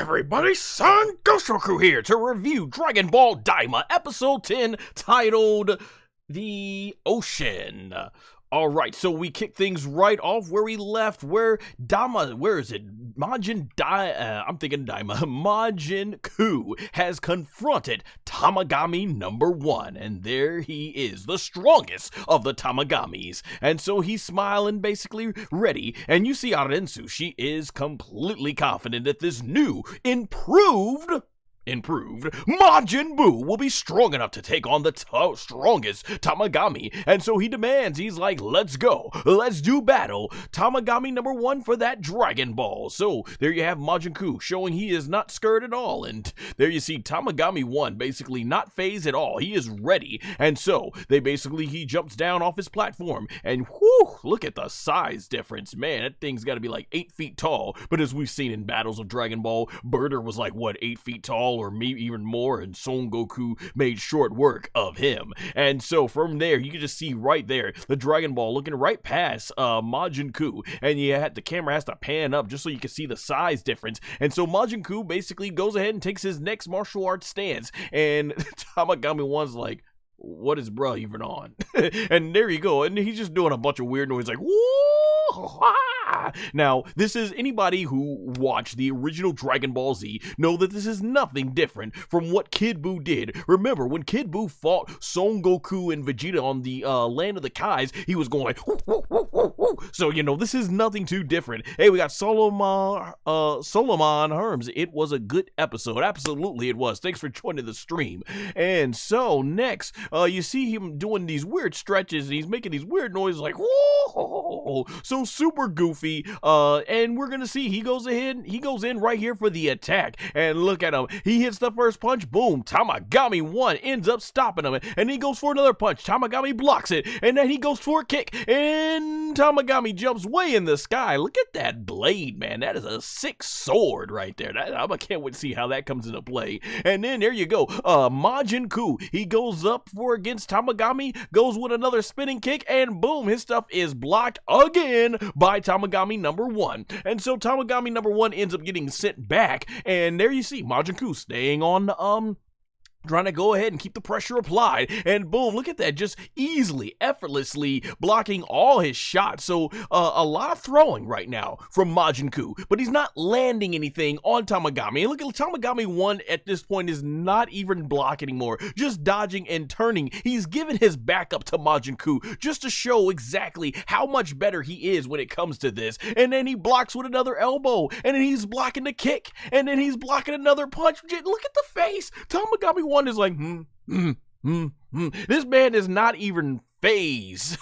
everybody, SonGoshuaku here to review Dragon Ball DAIMA Episode 10 titled The Ocean. Alright, so we kick things right off where we left, where Majin Kuu has confronted Tamagami number 1, and there he is, the strongest of the Tamagamis, and so he's smiling, basically ready, and you see Arensu, she is completely confident that this new, improved Majin Buu will be strong enough to take on the strongest Tamagami, and so he demands, he's like, let's go, let's do battle, Tamagami number 1 for that Dragon Ball. So there you have Majin Kuu showing he is not scared at all, and there you see Tamagami 1 basically not phased at all, he is ready, and so he jumps down off his platform, and whoo, look at the size difference, man, that thing's gotta be like 8 feet tall, but as we've seen in battles of Dragon Ball, Birder was like, what, 8 feet tall, or maybe even more, and Son Goku made short work of him. And so from there, you can just see right there, the Dragon Ball looking right past Majin Kuu, and the camera has to pan up just so you can see the size difference. And so Majin Kuu basically goes ahead and takes his next martial arts stance, and Tamagami 1's like, what is bruh even on? And there you go, and he's just doing a bunch of weird noise like, whoa! Now, this is anybody who watched the original Dragon Ball Z know that this is nothing different from what Kid Buu did. Remember, when Kid Buu fought Son Goku and Vegeta on the land of the Kais, he was going like, woo, woo, woo, woo, woo. So, you know, this is nothing too different. Hey, we got Solomon Herms. It was a good episode. Absolutely it was. Thanks for joining the stream. And so, next, you see him doing these weird stretches, and he's making these weird noises like, whoa! So super goofy, and we're gonna see he goes in right here for the attack, and look at him, he hits the first punch, boom, Tamagami 1 ends up stopping him, and he goes for another punch, Tamagami blocks it, and then he goes for a kick, and Tamagami jumps way in the sky. Look at that blade, man, that is a sick sword right there. I can't wait to see how that comes into play. And then there you go, Majin Kuu, he goes up against Tamagami, goes with another spinning kick, and boom, his stuff is blocked again by Tamagami number 1. And so Tamagami number 1 ends up getting sent back, and there you see Majin Kuu staying on trying to go ahead and keep the pressure applied, and boom, look at that, just easily, effortlessly blocking all his shots. So a lot of throwing right now from Majin Kuu, but he's not landing anything on Tamagami. And look at Tamagami 1 at this point is not even blocking anymore, just dodging and turning. He's given his back up to Majin Kuu just to show exactly how much better he is when it comes to this. And then he blocks with another elbow, and then he's blocking the kick, and then he's blocking another punch. Look at the face. Tamagami 1 is like, This man is not even phased.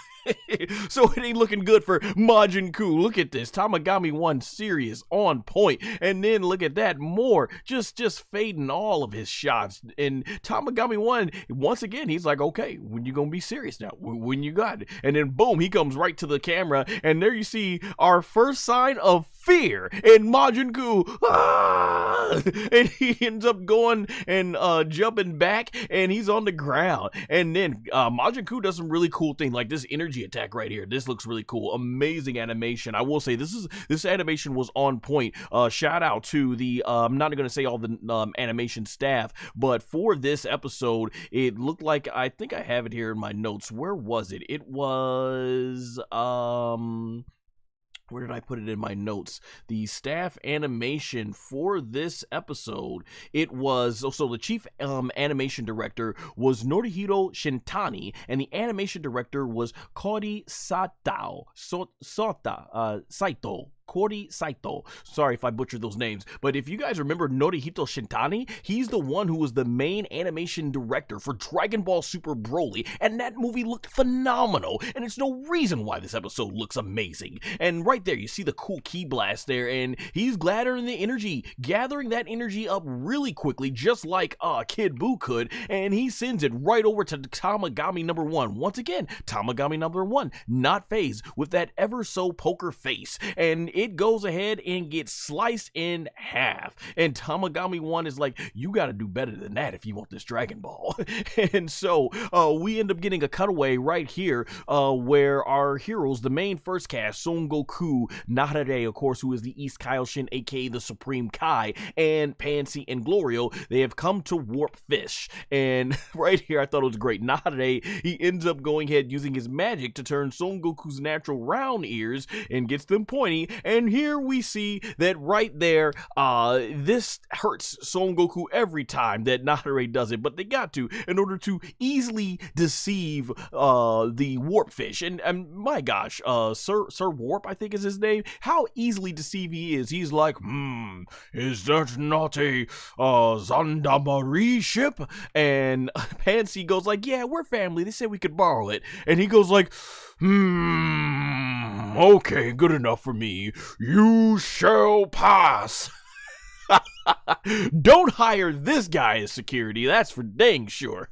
So it ain't looking good for Majin Kuu. Look at this, Tamagami 1 serious, on point, and then look at that, more, just fading all of his shots, and Tamagami 1, once again, he's like, okay, when you gonna be serious now, when you got it, and then boom, he comes right to the camera, and there you see our first sign of fear in Majin Kuu, and he ends up going and jumping back, and he's on the ground, and then Majin Kuu does some really cool thing, like this energy attack right here. This looks really cool, amazing animation. I will say this animation was on point. Shout out to the I'm not going to say all the animation staff, but for this episode, it looked like, I think I have it here in my notes. Where was it? It was where did I put it in my notes? The staff animation for this episode, it was, so the chief animation director was Norihiro Shintani, and the animation director was Kori Saito. Kori Saito. Sorry if I butchered those names, but if you guys remember Norihito Shintani, he's the one who was the main animation director for Dragon Ball Super Broly, and that movie looked phenomenal, and it's no reason why this episode looks amazing. And right there, you see the cool ki blast there, and he's gathering that energy up really quickly, just like Kid Buu could, and he sends it right over to Tamagami number 1. Once again, Tamagami number 1, not phased, with that ever so poker face, and it goes ahead and gets sliced in half. And Tamagami 1 is like, you gotta do better than that if you want this Dragon Ball. And so we end up getting a cutaway right here where our heroes, the main first cast, Son Goku, Nahare, of course, who is the East Kaioshin, aka the Supreme Kai, and Panzy and Glorio, they have come to warp fish. And right here, I thought it was great. Nahare, he ends up going ahead using his magic to turn Son Goku's natural round ears and gets them pointy. And here we see that right there, this hurts Son Goku every time that Nahare does it, but they got to in order to easily deceive the warp fish. And my gosh, Sir Warp, I think is his name, how easily deceived he is. He's like, is that not a Zandamari ship? And Panzy goes like, yeah, we're family, they said we could borrow it. And he goes like, okay, good enough for me, you shall pass. Don't hire this guy as security, that's for dang sure.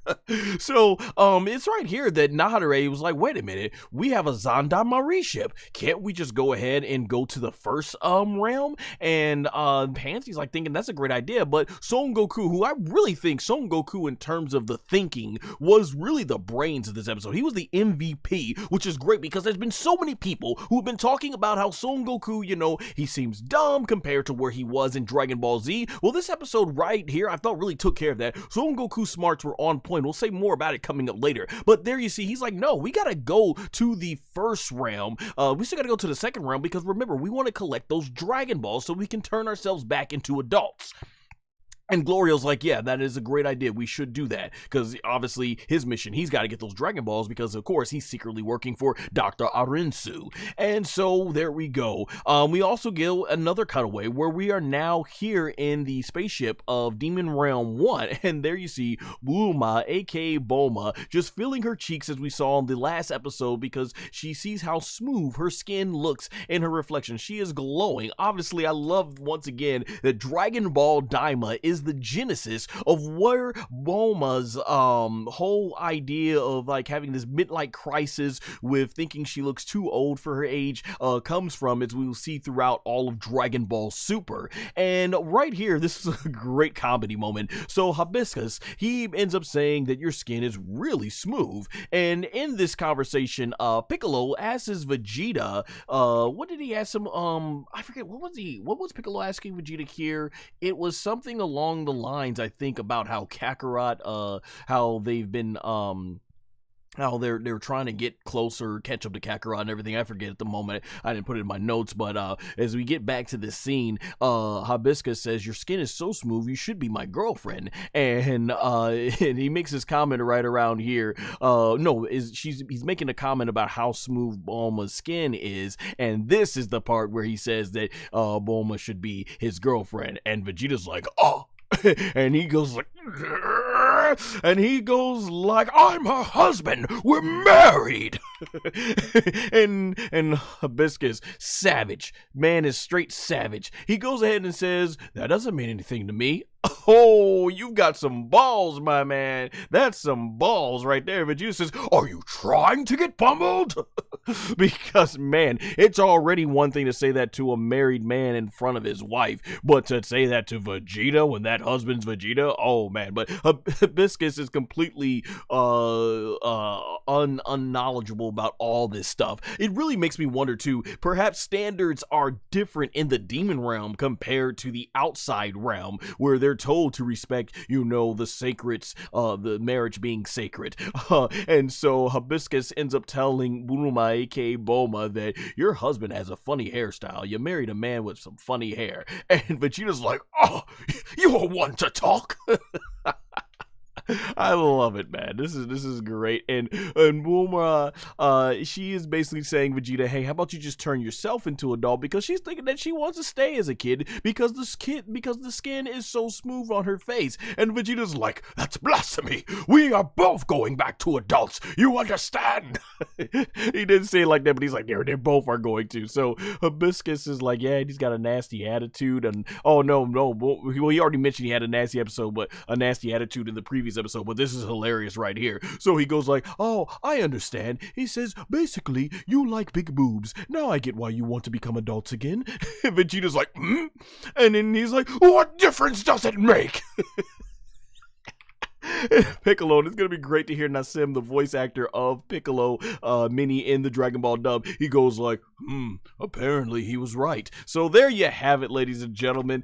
So it's right here that Nahare was like, wait a minute, we have a Zandamari ship, can't we just go ahead and go to the first realm? And Pansy's like thinking that's a great idea, but Son Goku, who I really think Son Goku in terms of the thinking was really the brains of this episode, he was the MVP, which is great because there's been so many people who've been talking about how Son Goku, you know, he seems dumb compared to where he was in Dragon Ball Z. Well, this episode right here, I thought really took care of that. Son Goku's smarts were on point. We'll say more about it coming up later. But there you see, he's like, no, we gotta go to the first realm. We still gotta go to the second realm because remember, we want to collect those Dragon Balls so we can turn ourselves back into adults. And Glorio's like, yeah, that is a great idea. We should do that. Because obviously his mission, he's got to get those Dragon Balls because, of course, he's secretly working for Dr. Arinsu. And so there we go. We also get another cutaway where we are now here in the spaceship of Demon Realm 1. And there you see Bulma, aka Bulma, just feeling her cheeks as we saw in the last episode because she sees how smooth her skin looks in her reflection. She is glowing. Obviously, I love once again that Dragon Ball DAIMA is the genesis of where Bulma's whole idea of like having this midlife crisis with thinking she looks too old for her age comes from, as we will see throughout all of Dragon Ball Super. And right here, this is a great comedy moment. So Hibiscus, he ends up saying that your skin is really smooth, and in this conversation, Piccolo asks Vegeta, what did he ask him? I forget, what was Piccolo asking Vegeta here? It was something along the lines, I think, about how Kakarot, how they've been, how they're trying to get closer, catch up to Kakarot and everything. I forget at the moment. I didn't put it in my notes, but as we get back to this scene, Hibiscus says, your skin is so smooth, you should be my girlfriend. And he makes his comment right around here. He's making a comment about how smooth Bulma's skin is, and this is the part where he says that Bulma should be his girlfriend, and Vegeta's like, oh. And he goes like, I'm her husband, we're married. and Hibiscus, savage, man is straight savage. He goes ahead and says, that doesn't mean anything to me. Oh, you've got some balls, my man. That's some balls right there. Vegeta says, are you trying to get pummeled? Because, man, it's already one thing to say that to a married man in front of his wife, but to say that to Vegeta when that husband's Vegeta, oh, man. But Hibiscus is completely unknowledgeable about all this stuff. It really makes me wonder, too, perhaps standards are different in the demon realm compared to the outside realm, where they're told to respect, you know, the sacreds, the marriage being sacred. And so Hibiscus ends up telling Bulma, aka Bulma, that your husband has a funny hairstyle. You married a man with some funny hair. And Vegeta's like, oh, you are one to talk. I love it, man. This is great. And Bulma, she is basically saying, Vegeta, hey, how about you just turn yourself into a doll, because she's thinking that she wants to stay as a kid because the skin is so smooth on her face. And Vegeta's like, that's blasphemy. We are both going back to adults. You understand? He didn't say it like that, but he's like, yeah, they both are going to. So Hibiscus is like, yeah, he's got a nasty attitude. And oh no, well, he already mentioned he had a nasty episode, but a nasty attitude in the previous previous episode, but this is hilarious right here. So he goes like, oh, I understand. He says, basically, you like big boobs. Now I get why you want to become adults again. And Vegeta's like, hmm? And then he's like, what difference does it make? Piccolo, and it's gonna be great to hear Nassim, the voice actor of Piccolo Mini in the Dragon Ball dub. He goes like, apparently he was right. So there you have it, ladies and gentlemen.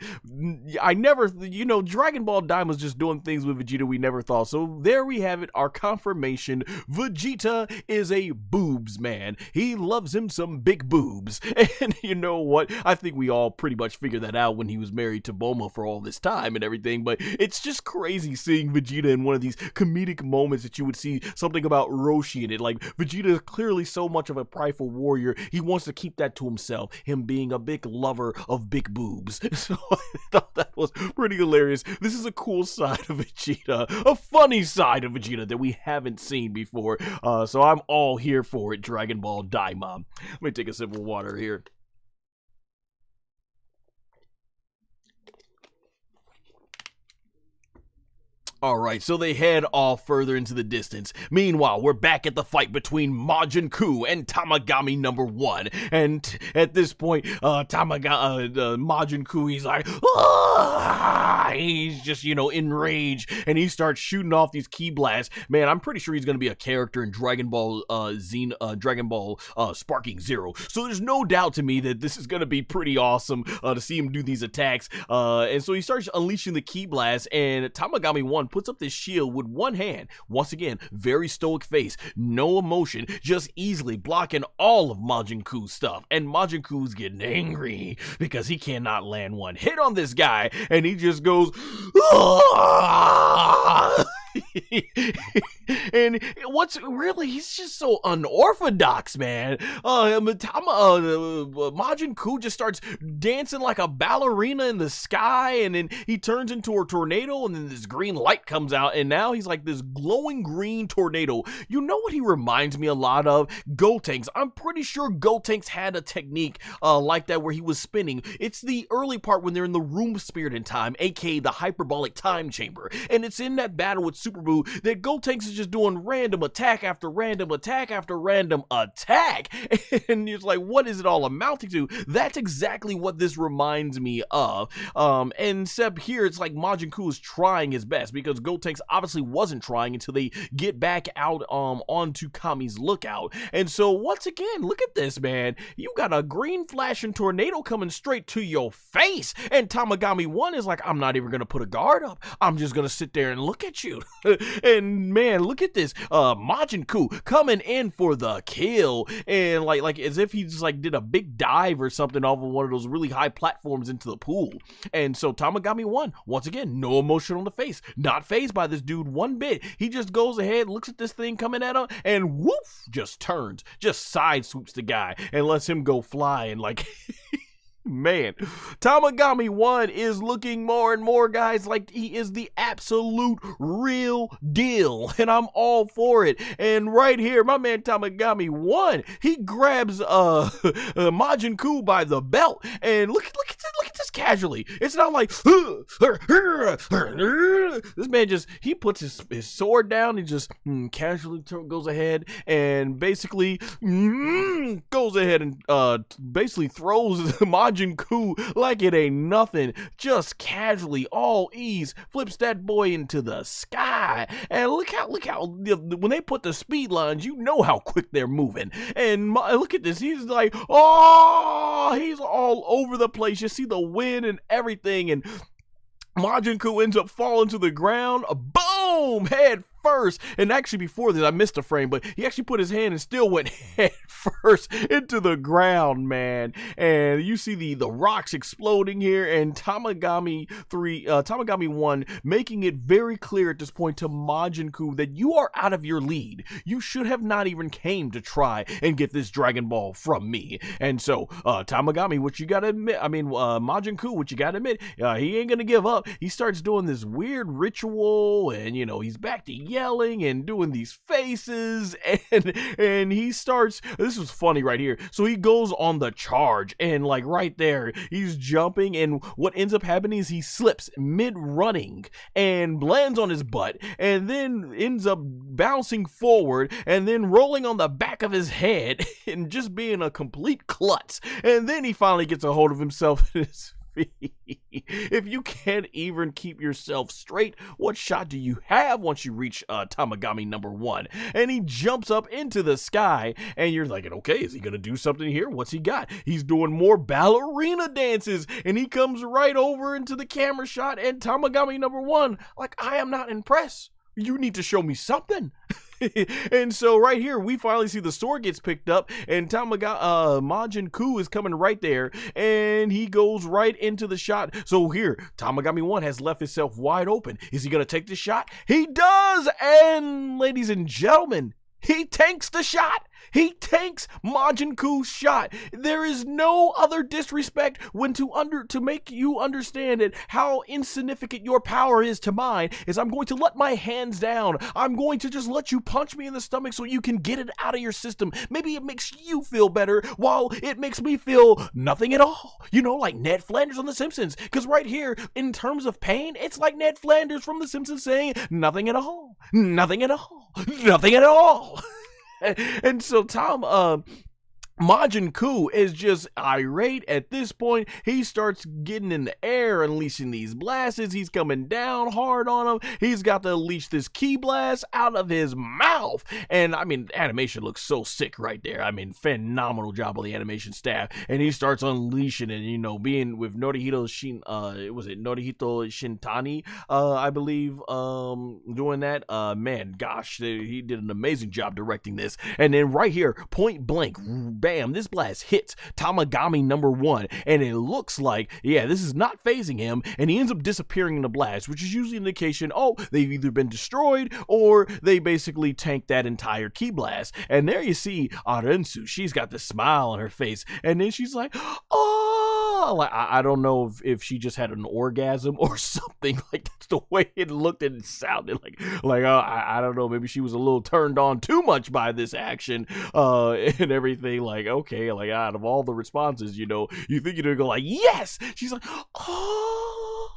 I never, Dragon Ball DAIMA was just doing things with Vegeta we never thought. So there we have it, our confirmation. Vegeta is a boobs man. He loves him some big boobs. And you know what? I think we all pretty much figured that out when he was married to Bulma for all this time and everything, but it's just crazy seeing Vegeta in one of these comedic moments that you would see something about Roshi in it. Like, Vegeta is clearly so much of a prideful warrior, he wants to keep that to himself, him being a big lover of big boobs. So I thought that was pretty hilarious. This is a cool side of Vegeta, a funny side of Vegeta that we haven't seen before. So I'm all here for it, Dragon Ball DAIMA. Let me take a sip of water here. Alright, so they head off further into the distance. Meanwhile, we're back at the fight between Majin Kuu and Tamagami number 1. And at this point, Majin Kuu, he's like, he's just, enraged. And he starts shooting off these ki blasts. Man, I'm pretty sure he's going to be a character in Dragon Ball Sparking Zero. So there's no doubt to me that this is going to be pretty awesome to see him do these attacks. And so he starts unleashing the ki blast, and Tamagami 1 puts up this shield with one hand. Once again, very stoic face, no emotion, just easily blocking all of Majin Kuu's stuff. And Majin Kuu's getting angry because he cannot land one hit on this guy, and he just goes, and he's just so unorthodox, man. Majin Kuu just starts dancing like a ballerina in the sky, and then he turns into a tornado, and then this green light comes out, and now he's like this glowing green tornado. You know what he reminds me a lot of? Gotenks. I'm pretty sure Gotenks had a technique like that where he was spinning. It's the early part when they're in the room spirit in time, aka the hyperbolic time chamber, and it's in that battle with Super Buu that Gotenks is just doing random attack after random attack after random attack, and it's like, what is it all amounting to? That's exactly what this reminds me of. And except here it's like Majin Kuu is trying his best, because Gotenks obviously wasn't trying until they get back out onto Kami's lookout. And so once again, look at this, man. You got a green flashing tornado coming straight to your face, and Tamagami 1 is like, I'm not even gonna put a guard up, I'm just gonna sit there and look at you. And man, look at this, Majin Kuu coming in for the kill, and like as if he just like did a big dive or something off of one of those really high platforms into the pool. And so Tamagami 1, once again, no emotion on the face, not fazed by this dude one bit. He just goes ahead, looks at this thing coming at him, and woof, just turns, just side swoops the guy and lets him go flying like man, Tamagami 1 is looking more and more, guys, like he is the absolute real deal, and I'm all for it. And right here, my man Tamagami 1, he grabs Majin Kuu by the belt, and look at this casually. It's not like this man just, he puts his sword down and just casually goes ahead and basically goes ahead and basically throws Majin Kuu like it ain't nothing, just casually, all ease, flips that boy into the sky. And look how when they put the speed lines, you know how quick they're moving. And look at this, he's like, oh, he's all over the place. You see the wind and everything, and Majin Kuu ends up falling to the ground, boom, head first. And actually before this, I missed a frame, but he actually put his hand and still went head first into the ground, man. And you see the rocks exploding here, and Tamagami 1 making it very clear at this point to Majin Kuu that you are out of your lead. You should have not even came to try and get this Dragon Ball from me. And so Tamagami, what you gotta admit, Majin Kuu, what you gotta admit, he ain't gonna give up. He starts doing this weird ritual, and he's back to yelling and doing these faces, and he starts, this was funny right here, so he goes on the charge, and like right there he's jumping, and what ends up happening is he slips mid-running and lands on his butt, and then ends up bouncing forward and then rolling on the back of his head and just being a complete klutz. And then he finally gets a hold of himself and his feet. If you can't even keep yourself straight, what shot do you have once you reach Tamagami number 1? And he jumps up into the sky, and you're like, okay, is he gonna do something here? What's he got? He's doing more ballerina dances, and he comes right over into the camera shot, and Tamagami number 1, like, I am not impressed. You need to show me something. And so right here, we finally see the sword gets picked up, and Majin Kuu is coming right there, and he goes right into the shot. So here, Tamagami 1 has left himself wide open. Is he going to take the shot? He does! And ladies and gentlemen, he tanks the shot. He tanks Majin Kuu's shot. There is no other disrespect when to make you understand it, how insignificant your power is to mine, is I'm going to let my hands down. I'm going to just let you punch me in the stomach so you can get it out of your system. Maybe it makes you feel better while it makes me feel nothing at all. You know, like Ned Flanders on The Simpsons. Because right here, in terms of pain, it's like Ned Flanders from The Simpsons saying, nothing at all, nothing at all, nothing at all. And so Majin Kuu is just irate at this point. He starts getting in the air, unleashing these blasts. He's coming down hard on him. He's got to unleash this ki blast out of his mouth. And I mean, animation looks so sick right there. I mean, phenomenal job of the animation staff. And he starts unleashing it, you know, being with Norihito Shintani, I believe, doing that. Man, gosh, he did an amazing job directing this. And then right here, point blank, bam, this blast hits Tamagami number 1, and it looks like, yeah, this is not phasing him, and he ends up disappearing in the blast, which is usually an indication, oh, they've either been destroyed or they basically tanked that entire ki blast. And there you see Arensu, she's got the smile on her face, and then she's like, oh, like, I don't know if she just had an orgasm or something, like that's the way it looked and it sounded like I don't know, maybe she was a little turned on too much by this action and everything. Like, okay, like out of all the responses, you know, you think you're gonna go like, yes. She's like, oh.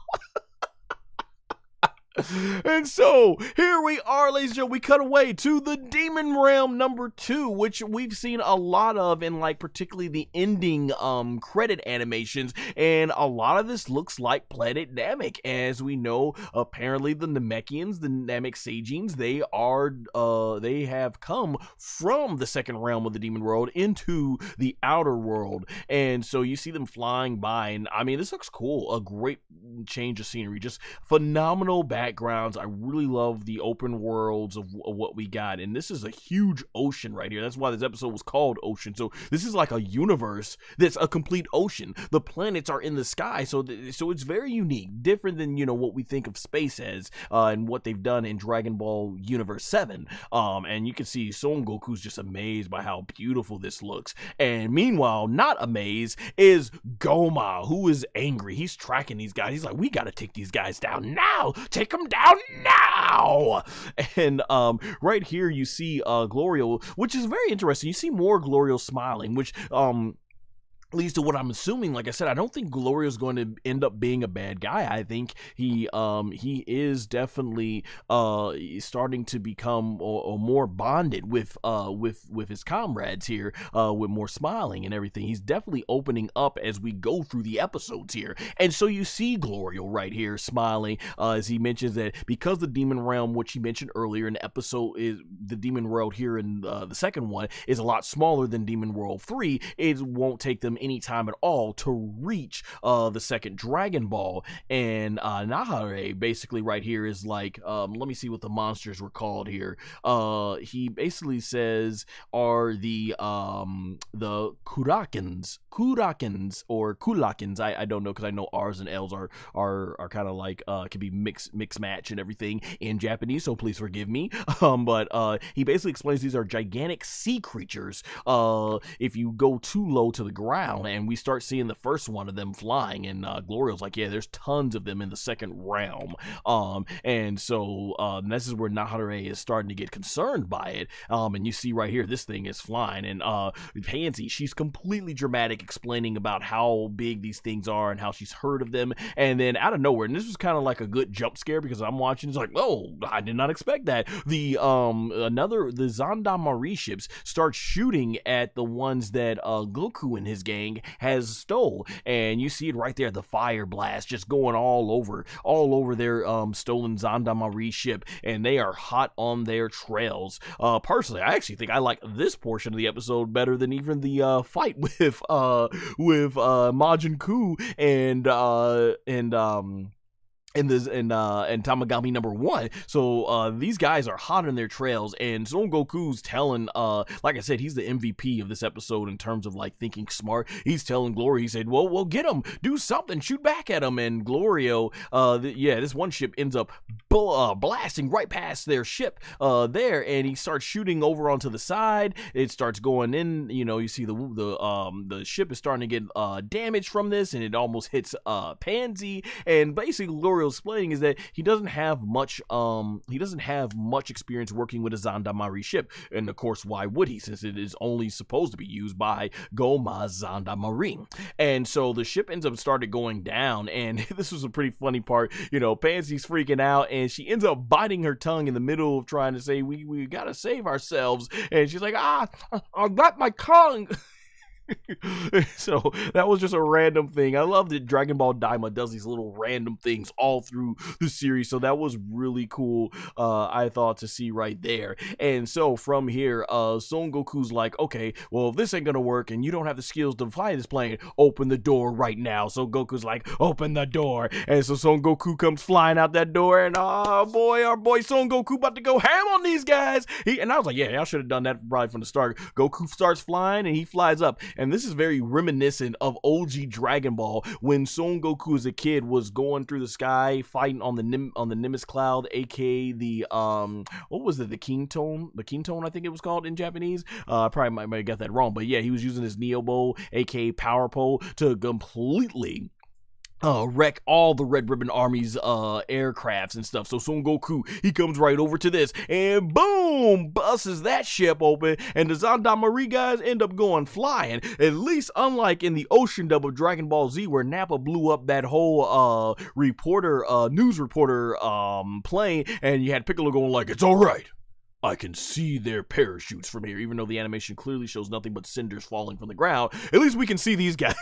And so here we are, ladies and gentlemen, we cut away to the Demon Realm number 2, which we've seen a lot of in, like, particularly the ending credit animations, and a lot of this looks like Planet Namek. As we know, apparently the Namekians, the Namek Saiyajins, they have come from the second realm of the demon world into the outer world, and so you see them flying by, and I mean, this looks cool. A great change of scenery, just phenomenal backgrounds. I really love the open worlds of what we got, and this is a huge ocean right here. That's why this episode was called Ocean. So this is like a universe that's a complete ocean. The planets are in the sky, so it's very unique, different than, you know, what we think of space as, and what they've done in Dragon Ball Universe 7. And you can see Son Goku's just amazed by how beautiful this looks. And meanwhile, not amazed is Goma, who is angry. He's tracking these guys. He's like, we gotta take these guys down now. Take them down now. And right here you see Glorio, which is very interesting. You see more Glorio smiling, which leads to what I'm assuming. Like I said, I don't think Glorio is going to end up being a bad guy. I think he is definitely starting to become or more bonded with his comrades here, with more smiling and everything. He's definitely opening up as we go through the episodes here. And so you see Glorio right here smiling as he mentions that because the demon realm, which he mentioned earlier in the episode, is the demon world here in the second one is a lot smaller than Demon World 3, it won't take them any time at all to reach the second Dragon Ball. And Nahare basically right here is like, let me see what the monsters were called here. He basically says are the Kurakens or Kulakens. I don't know, because I know R's and L's are kind of like can be mix match and everything in Japanese, so please forgive me. But he basically explains these are gigantic sea creatures. If you go too low to the ground, down, and we start seeing the first one of them flying, and Glorio's like, yeah, there's tons of them in the second realm. And so this is where Nahare is starting to get concerned by it. And you see right here, this thing is flying, and Panzy, she's completely dramatic, explaining about how big these things are and how she's heard of them. And then out of nowhere, and this was kind of like a good jump scare because I'm watching, it's like, oh, I did not expect that. The Zandamarri ships start shooting at the ones that Goku and his gang has stole, and you see it right there, the fire blast just going all over their stolen Zandamarri ship, and they are hot on their trails. Personally, I actually think I like this portion of the episode better than even the fight with Majin Kuu and Tamagami number 1. So these guys are hot on their trails, and Son Goku's telling, like I said, he's the MVP of this episode in terms of like thinking smart. He's telling Glorio, he said, well, get him, do something, shoot back at him. And Glorio, this one ship ends up blasting right past their ship there, and he starts shooting over onto the side. It starts going in, you see the ship is starting to get damaged from this, and it almost hits Panzy. And basically Glorio explaining is that he doesn't have much experience working with a Zandamarri ship, and of course, why would he, since it is only supposed to be used by Goma Zandamarri. And so the ship ends up started going down, and this was a pretty funny part. Panzy's freaking out, and she ends up biting her tongue in the middle of trying to say, we gotta save ourselves, and she's like, I got my tongue. So that was just a random thing. I love that Dragon Ball DAIMA does these little random things all through the series, so that was really cool, I thought, to see right there. And so from here, Son Goku's like, okay, well, if this ain't gonna work and you don't have the skills to fly this plane, open the door right now. So Goku's like, open the door, and so Son Goku comes flying out that door, and our boy Son Goku about to go ham on these guys. And I was like, yeah, I should have done that probably from the start. Goku starts flying, and he flies up. And this is very reminiscent of OG Dragon Ball, when Son Goku as a kid was going through the sky fighting on the Nimbus Cloud, aka the what was it, the King Tone, I think it was called in Japanese. I probably might have got that wrong, but yeah, he was using his Neo Bow, aka Power Pole, to completely wreck all the Red Ribbon Army's aircrafts and stuff. So Son Goku, he comes right over to this, and boom, busts that ship open, and the Zandamarri guys end up going flying. At least unlike in the ocean dub of Dragon Ball Z, where Nappa blew up that whole news reporter plane, and you had Piccolo going like, it's all right, I can see their parachutes from here, even though the animation clearly shows nothing but cinders falling from the ground. At least we can see these guys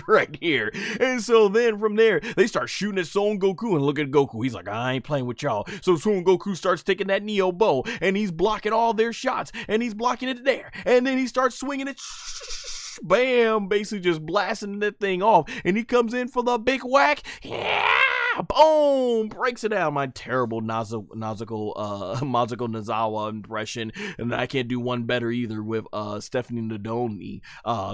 right here. And so then from there, they start shooting at Son Goku, and look at Goku. He's like, I ain't playing with y'all. So Son Goku starts taking that Neo Bow, and he's blocking all their shots, and he's blocking it there. And then he starts swinging it. Bam, basically just blasting that thing off. And he comes in for the big whack. Yeah! Boom! Breaks it down. My terrible Mazuko Nozawa impression, and I can't do one better either with Stephanie Nadoni.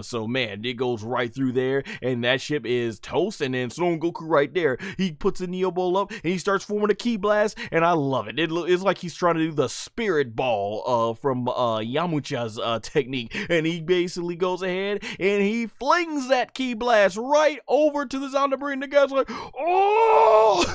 So man, it goes right through there, and that ship is toast. And then Son Goku right there, he puts a Neo Ball up, and he starts forming a Ki Blast, and I love it. It's like he's trying to do the Spirit Ball from Yamcha's technique, and he basically goes ahead and he flings that Ki Blast right over to the Zandamarri, and the guy's like, oh!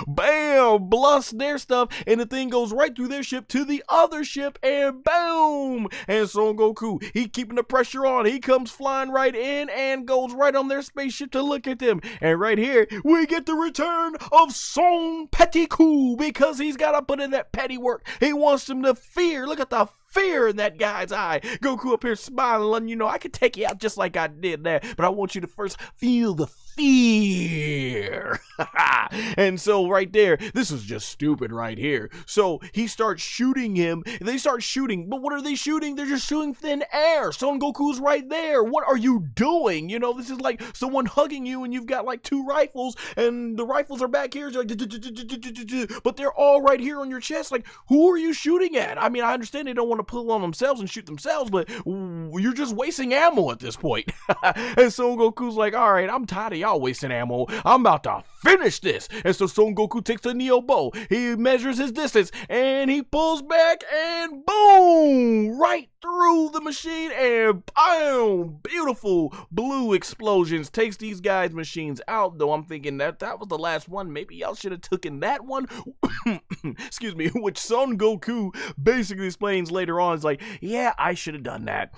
Bam! Blast their stuff, and the thing goes right through their ship to the other ship, and boom! And Son Goku, he keeping the pressure on. He comes flying right in and goes right on their spaceship to look at them. And right here, we get the return of Son Petty Kuu, because he's got to put in that petty work. He wants them to fear. Look at the fear in that guy's eye. Goku up here smiling, letting you know, I can take you out just like I did there, but I want you to first feel the fear. And so right there, this is just stupid right here. So he starts shooting him. They start shooting, but what are they shooting? They're just shooting thin air. Son Goku's right there. What are you doing? This is like someone hugging you, and you've got like 2 rifles, and the rifles are back here, like, but they're all right here on your chest. Like, who are you shooting at? I mean, I understand they don't want to pull on themselves and shoot themselves, but you're just wasting ammo at this point. And Son Goku's like, all right, I'm tired of y'all wasting ammo. I'm about to finish this. And so Son Goku takes the Neo Bow. He measures his distance and he pulls back and boom! Right through the machine and boom! Beautiful blue explosions takes these guys' machines out. Though I'm thinking that was the last one. Maybe y'all should have taken that one. Excuse me, which Son Goku basically explains later on. It's like, yeah, I should have done that.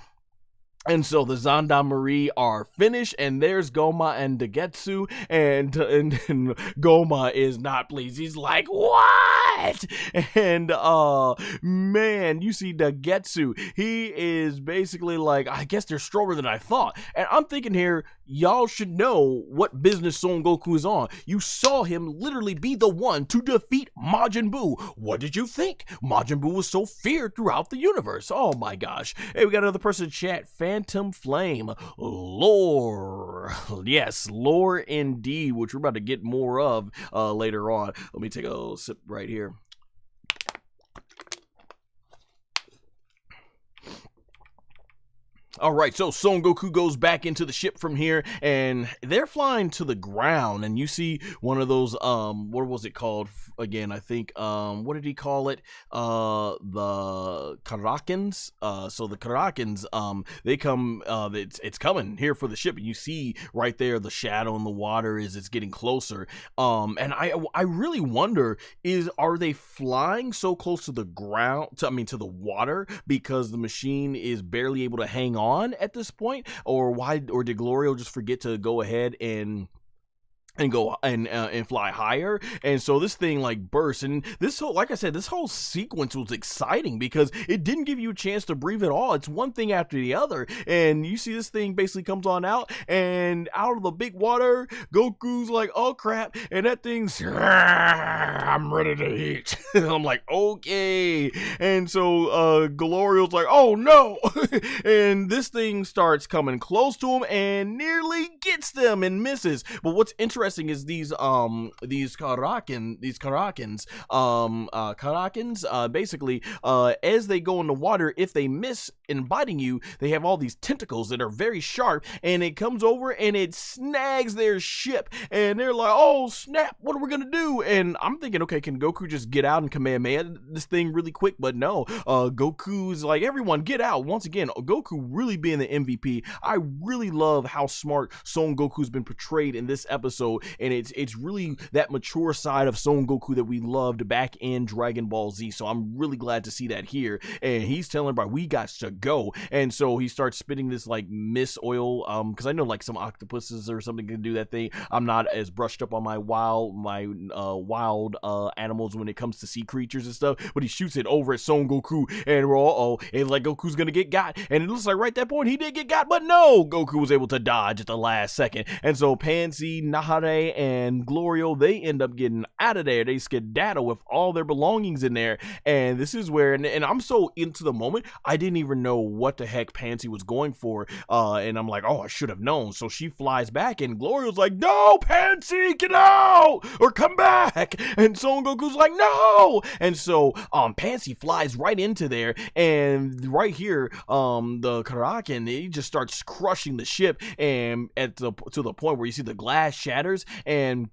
And so the Gendarmerie are finished, and there's Goma and Dagetsu, and Goma is not pleased. He's like, what? And man, you see Dagetsu, he is basically like, I guess they're stronger than I thought. And I'm thinking here, y'all should know what business Son Goku is on. You saw him literally be the one to defeat Majin Buu. What did you think? Majin Buu was so feared throughout the universe. Oh my gosh. Hey, we got another person in chat. Phantom Flame. Lore. Yes, lore indeed, which we're about to get more of later on. Let me take a little sip right here. All right, so Son Goku goes back into the ship from here, and they're flying to the ground, and you see one of those, what was it called again? I think, what did he call it? The Karakens. So the Karakens, they come, it's coming here for the ship, and you see right there the shadow in the water as it's getting closer. And I really wonder, are they flying so close to the ground, to the water, because the machine is barely able to hang on at this point, or did Glorio just forget to go ahead and go and fly higher? And so this thing like bursts, and this whole, like I said, this whole sequence was exciting because it didn't give you a chance to breathe at all. It's one thing after the other, and you see this thing basically comes on out, and out of the big water, Goku's like, oh crap, and that thing's, I'm ready to eat. I'm like, okay. And so Glorio's like, oh no. And this thing starts coming close to him and nearly gets them and misses. But what's interesting is these Karakens, basically, as they go in the water, if they miss in biting you, they have all these tentacles that are very sharp, and it comes over and it snags their ship, and they're like, oh snap, what are we gonna do? And I'm thinking, okay, can Goku just get out and Kamehameha this thing really quick? But no, Goku's like, everyone get out. Once again, Goku really being the MVP. I really love how smart Son Goku's been portrayed in this episode, and it's really that mature side of Son Goku that we loved back in Dragon Ball Z. So I'm really glad to see that here. And he's telling everybody, we got to go. And so he starts spitting this like mist oil, because I know like some octopuses or something can do that thing. I'm not as brushed up on my wild animals when it comes to sea creatures and stuff, but he shoots it over at Son Goku, and we're all, it's like Goku's gonna get got, and it looks like right at that point he did get got, but no, Goku was able to dodge at the last second. And so Panzy, Nahare, and Glorio, they end up getting out of there. They skedaddle with all their belongings in there, and this is where, and I'm so into the moment, I didn't even know what the heck Panzy was going for, and I'm like, oh, I should have known. So she flies back, and Glorio's like, no, Panzy, get out or come back. And Son Goku's like, no. And so Panzy flies right into there, and right here, the Karakin, he just starts crushing the ship, and to the point where you see the glass shatters, and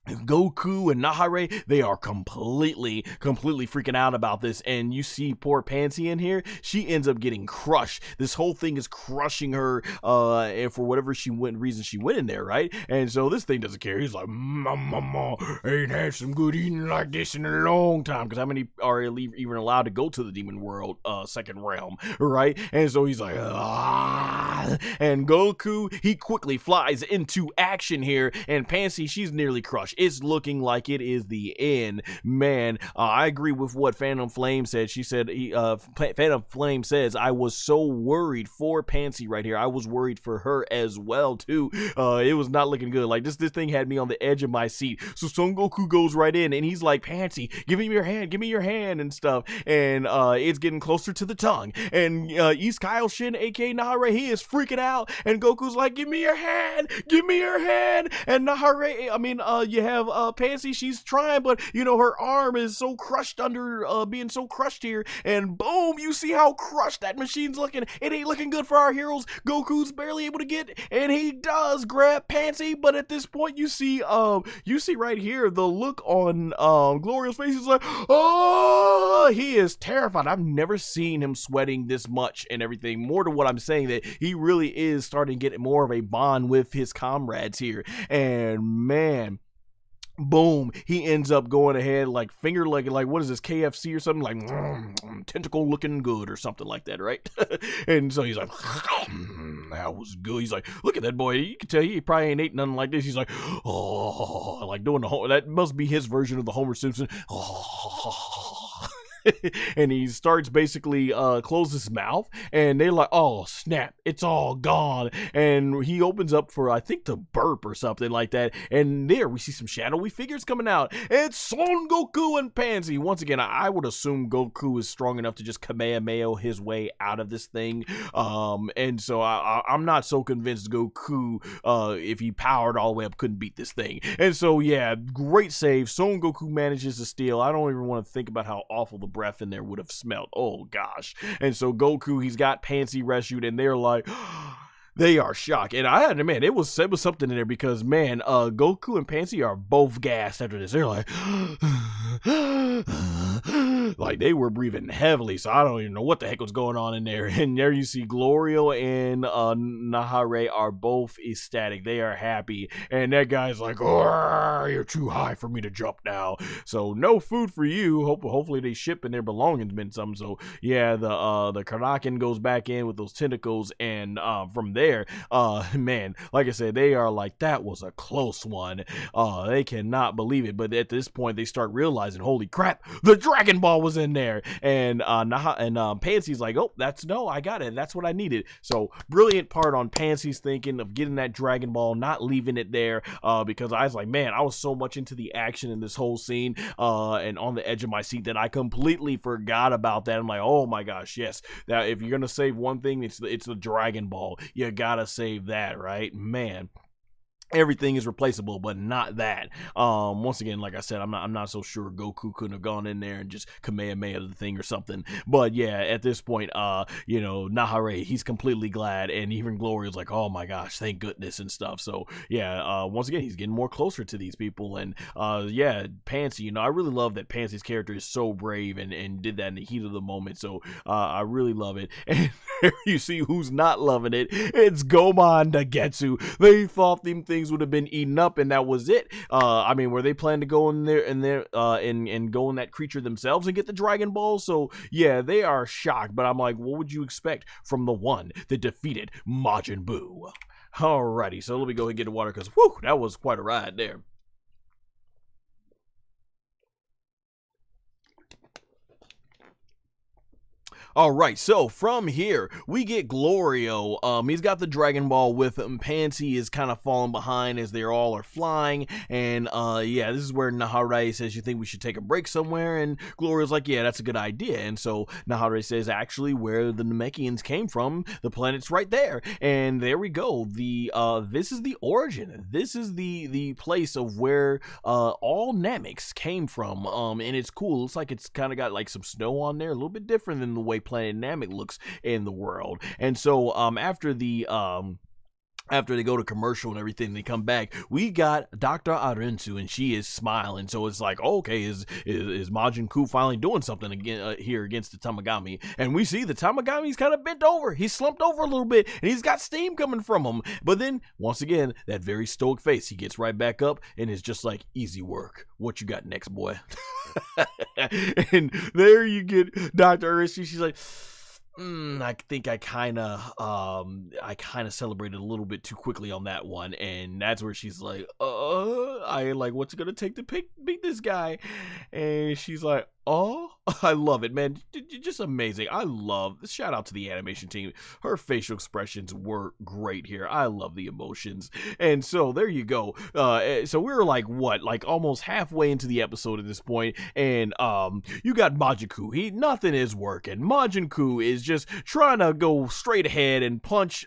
Goku and Nahare, they are completely freaking out about this. And you see poor Panzy in here, she ends up getting crushed. This whole thing is crushing her, and for whatever reason she went in there, right? And so this thing doesn't care. He's like, mama, ain't had some good eating like this in a long time, because how many are even allowed to go to the demon world, second realm, right? And so he's like, ah. And Goku, he quickly flies into action here, and Panzy, she's nearly crushed. It's looking like it is the end, man. I agree with what Phantom Flame said. She said, Phantom Flame says, I was so worried for Panzy right here. I was worried for her as well too. It was not looking good. Like this thing had me on the edge of my seat. So Son Goku goes right in, and he's like, Panzy, give me your hand and stuff. And it's getting closer to the tongue. And East Kaioshin, aka Nahare, he is freaking out. And Goku's like, give me your hand. And Nahare, you have Panzy, she's trying, but you know, her arm is so crushed under being so crushed here, and boom, you see how crushed that machine's looking. It ain't looking good for our heroes. Goku's barely able to get, and he does grab Panzy, but at this point you see right here the look on Glorio's face is like, oh, he is terrified. I've never seen him sweating this much and everything. More to what I'm saying, that he really is starting to get more of a bond with his comrades here. And man, boom, he ends up going ahead like finger like what is this, KFC or something, like tentacle looking good or something like that, right? And so he's like, that was good. He's like, look at that boy, you can tell he probably ain't ate nothing like this. He's like, oh, like doing the that must be his version of the Homer Simpson. Oh. And he starts basically close his mouth, and they're like, oh snap, it's all gone. And he opens up for, I think, to burp or something like that, and there we see some shadowy figures coming out. It's Son Goku and Panzy. Once again, I would assume Goku is strong enough to just Kamehameha his way out of this thing, and so I'm not so convinced Goku, if he powered all the way up, couldn't beat this thing. And so yeah, great save. Son Goku manages to steal. I don't even want to think about how awful the breath in there would have smelled. Oh gosh. And so Goku, he's got Panzy rescued, and they're like, they are shocked. And I had to admit, it was something in there, because man, Goku and Panzy are both gassed after this. They're like, like they were breathing heavily, so I don't even know what the heck was going on in there. And there you see Glorio and Nahare are both ecstatic. They are happy, and that guy's like, oh, you're too high for me to jump now, so no food for you. Hopefully they ship in their belongings been something. So yeah, the Karakin goes back in with those tentacles, and from there, man, like I said, they are like, that was a close one. They cannot believe it, but at this point they start realizing, holy crap, the Dragon Ball was in there. And Panzy's like, oh, I got it, that's what I needed. So brilliant part on Panzy's thinking of getting that Dragon Ball, not leaving it there, because I was like, man, I was so much into the action in this whole scene, and on the edge of my seat, that I completely forgot about that. I'm like, oh my gosh, yes, that if you're gonna save one thing, it's the Dragon Ball. You gotta save that, right? Man, everything is replaceable, but not that. Once again, like I said, I'm not so sure Goku couldn't have gone in there and just Kamehameha the thing or something. But yeah, at this point, you know, Nahare, he's completely glad, and even Glorio's like, oh my gosh, thank goodness and stuff. So yeah, once again, he's getting more closer to these people. And yeah, Panzy, you know, I really love that Panzy's character is so brave and did that in the heat of the moment. So I really love it. And there you see who's not loving it. It's Goma and Nagetsu. They thought them things would have been eaten up, and that was it. I mean, were they planning to go in there and go in that creature themselves and get the Dragon Ball? So yeah, they are shocked. But I'm like, what would you expect from the one that defeated Majin Buu? Alrighty, so let me go ahead and get the water, because whew, that was quite a ride there. All right, so from here we get Glorio. He's got the Dragon Ball with him. Panzy is kind of falling behind as they all are flying, and yeah, this is where Nahare says, you think we should take a break somewhere? And Glorio's like, yeah, that's a good idea. And so Nahare says, actually, where the Namekians came from, the planet's right there. And there we go. This is the origin. This is the place of where all Nameks came from. And it's cool. Looks like it's kind of got like some snow on there, a little bit different than the way Planet Namek looks in the world. And so after they go to commercial and everything, they come back, we got Dr. Arensu, and she is smiling. So it's like, okay, is Majin Kuu finally doing something again here against the Tamagami? And we see the Tamagami's kind of bent over. He's slumped over a little bit, and he's got steam coming from him. But then, once again, that very stoic face, he gets right back up and is just like, easy work. What you got next, boy? And there you get Dr. Arensu. She's like, I think I kind of celebrated a little bit too quickly on that one. And that's where she's like, what's it gonna take to beat this guy? And she's like, oh, I love it, man. Just amazing. Shout out to the animation team. Her facial expressions were great here. I love the emotions. And so there you go. So we're like almost halfway into the episode at this point, and you got Majin Kuu. Nothing is working. Majin Kuu is just trying to go straight ahead and punch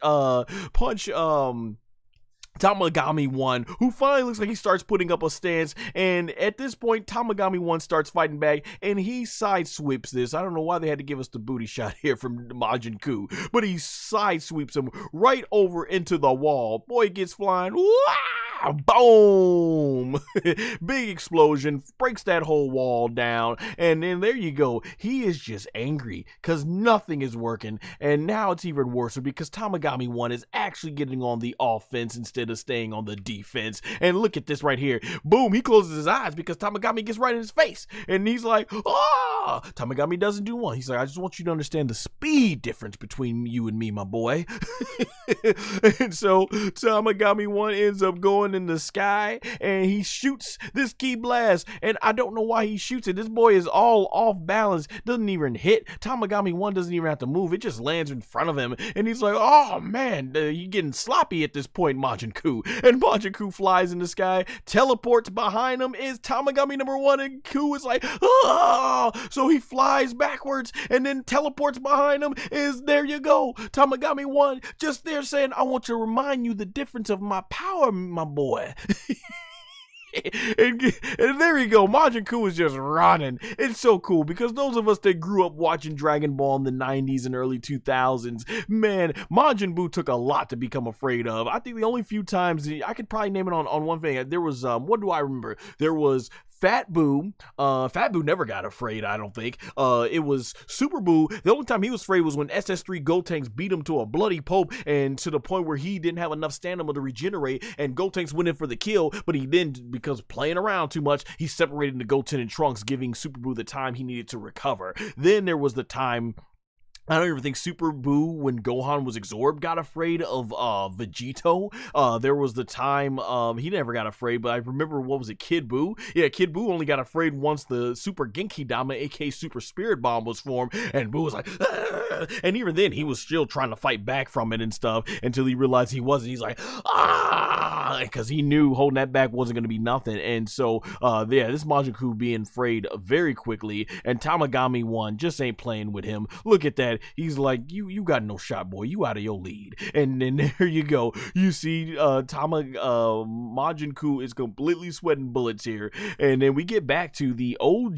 Tamagami 1, who finally looks like he starts putting up a stance, and at this point, Tamagami 1 starts fighting back, and he side sweeps this. I don't know why they had to give us the booty shot here from Majin Kuu, but he side sweeps him right over into the wall. Boy gets flying. Wow! Boom! Big explosion, breaks that whole wall down, and then there you go. He is just angry because nothing is working, and now it's even worse because Tamagami 1 is actually getting on the offense instead of staying on the defense. And look at this right here. Boom, he closes his eyes because Tamagami gets right in his face, and he's like, ah! Tamagami doesn't do one. He's like, I just want you to understand the speed difference between you and me, my boy. And so Tamagami 1 ends up going in the sky, and he shoots this key blast, and I don't know why he shoots it. This boy is all off balance, doesn't even hit. Tamagami 1 doesn't even have to move. It just lands in front of him, and he's like, oh man, you're getting sloppy at this point, Majin Kuu. And Majin Kuu flies in the sky, teleports behind him is Tamagami number 1, and Kuu is like, ah! So he flies backwards and then teleports behind him is, there you go, Tamagami 1 just there saying, I want to remind you the difference of my power, my boy. And there you go, Majin Kuu is just running. It's so cool because those of us that grew up watching Dragon Ball in the 90s and early 2000s, man, Majin Buu took a lot to become afraid of. I think the only few times, I could probably name it on one thing. There was, what do I remember? There was Fat Buu. Fat Buu never got afraid, I don't think. It was Super Buu. The only time he was afraid was when SS3 Gotenks beat him to a bloody pulp, and to the point where he didn't have enough stamina to regenerate, and Gotenks went in for the kill, but he then, because playing around too much, he separated into Goten and Trunks, giving Super Buu the time he needed to recover. Then there was the time, I don't even think Super Buu, when Gohan was absorbed, got afraid of Vegito. There was the time he never got afraid, but I remember, what was it, Kid Buu? Yeah, Kid Buu only got afraid once the Super Genki Dama, aka Super Spirit Bomb, was formed, and Buu was like, ah! And even then he was still trying to fight back from it and stuff until he realized he wasn't. He's like, ah, because he knew holding that back wasn't going to be nothing. And so yeah, this Majin Kuu being afraid very quickly, and Tamagami 1 just ain't playing with him. Look at that. He's like, you got no shot, boy. You out of your lead. And then there you go. You see Majin Kuu is completely sweating bullets here. And then we get back to the OG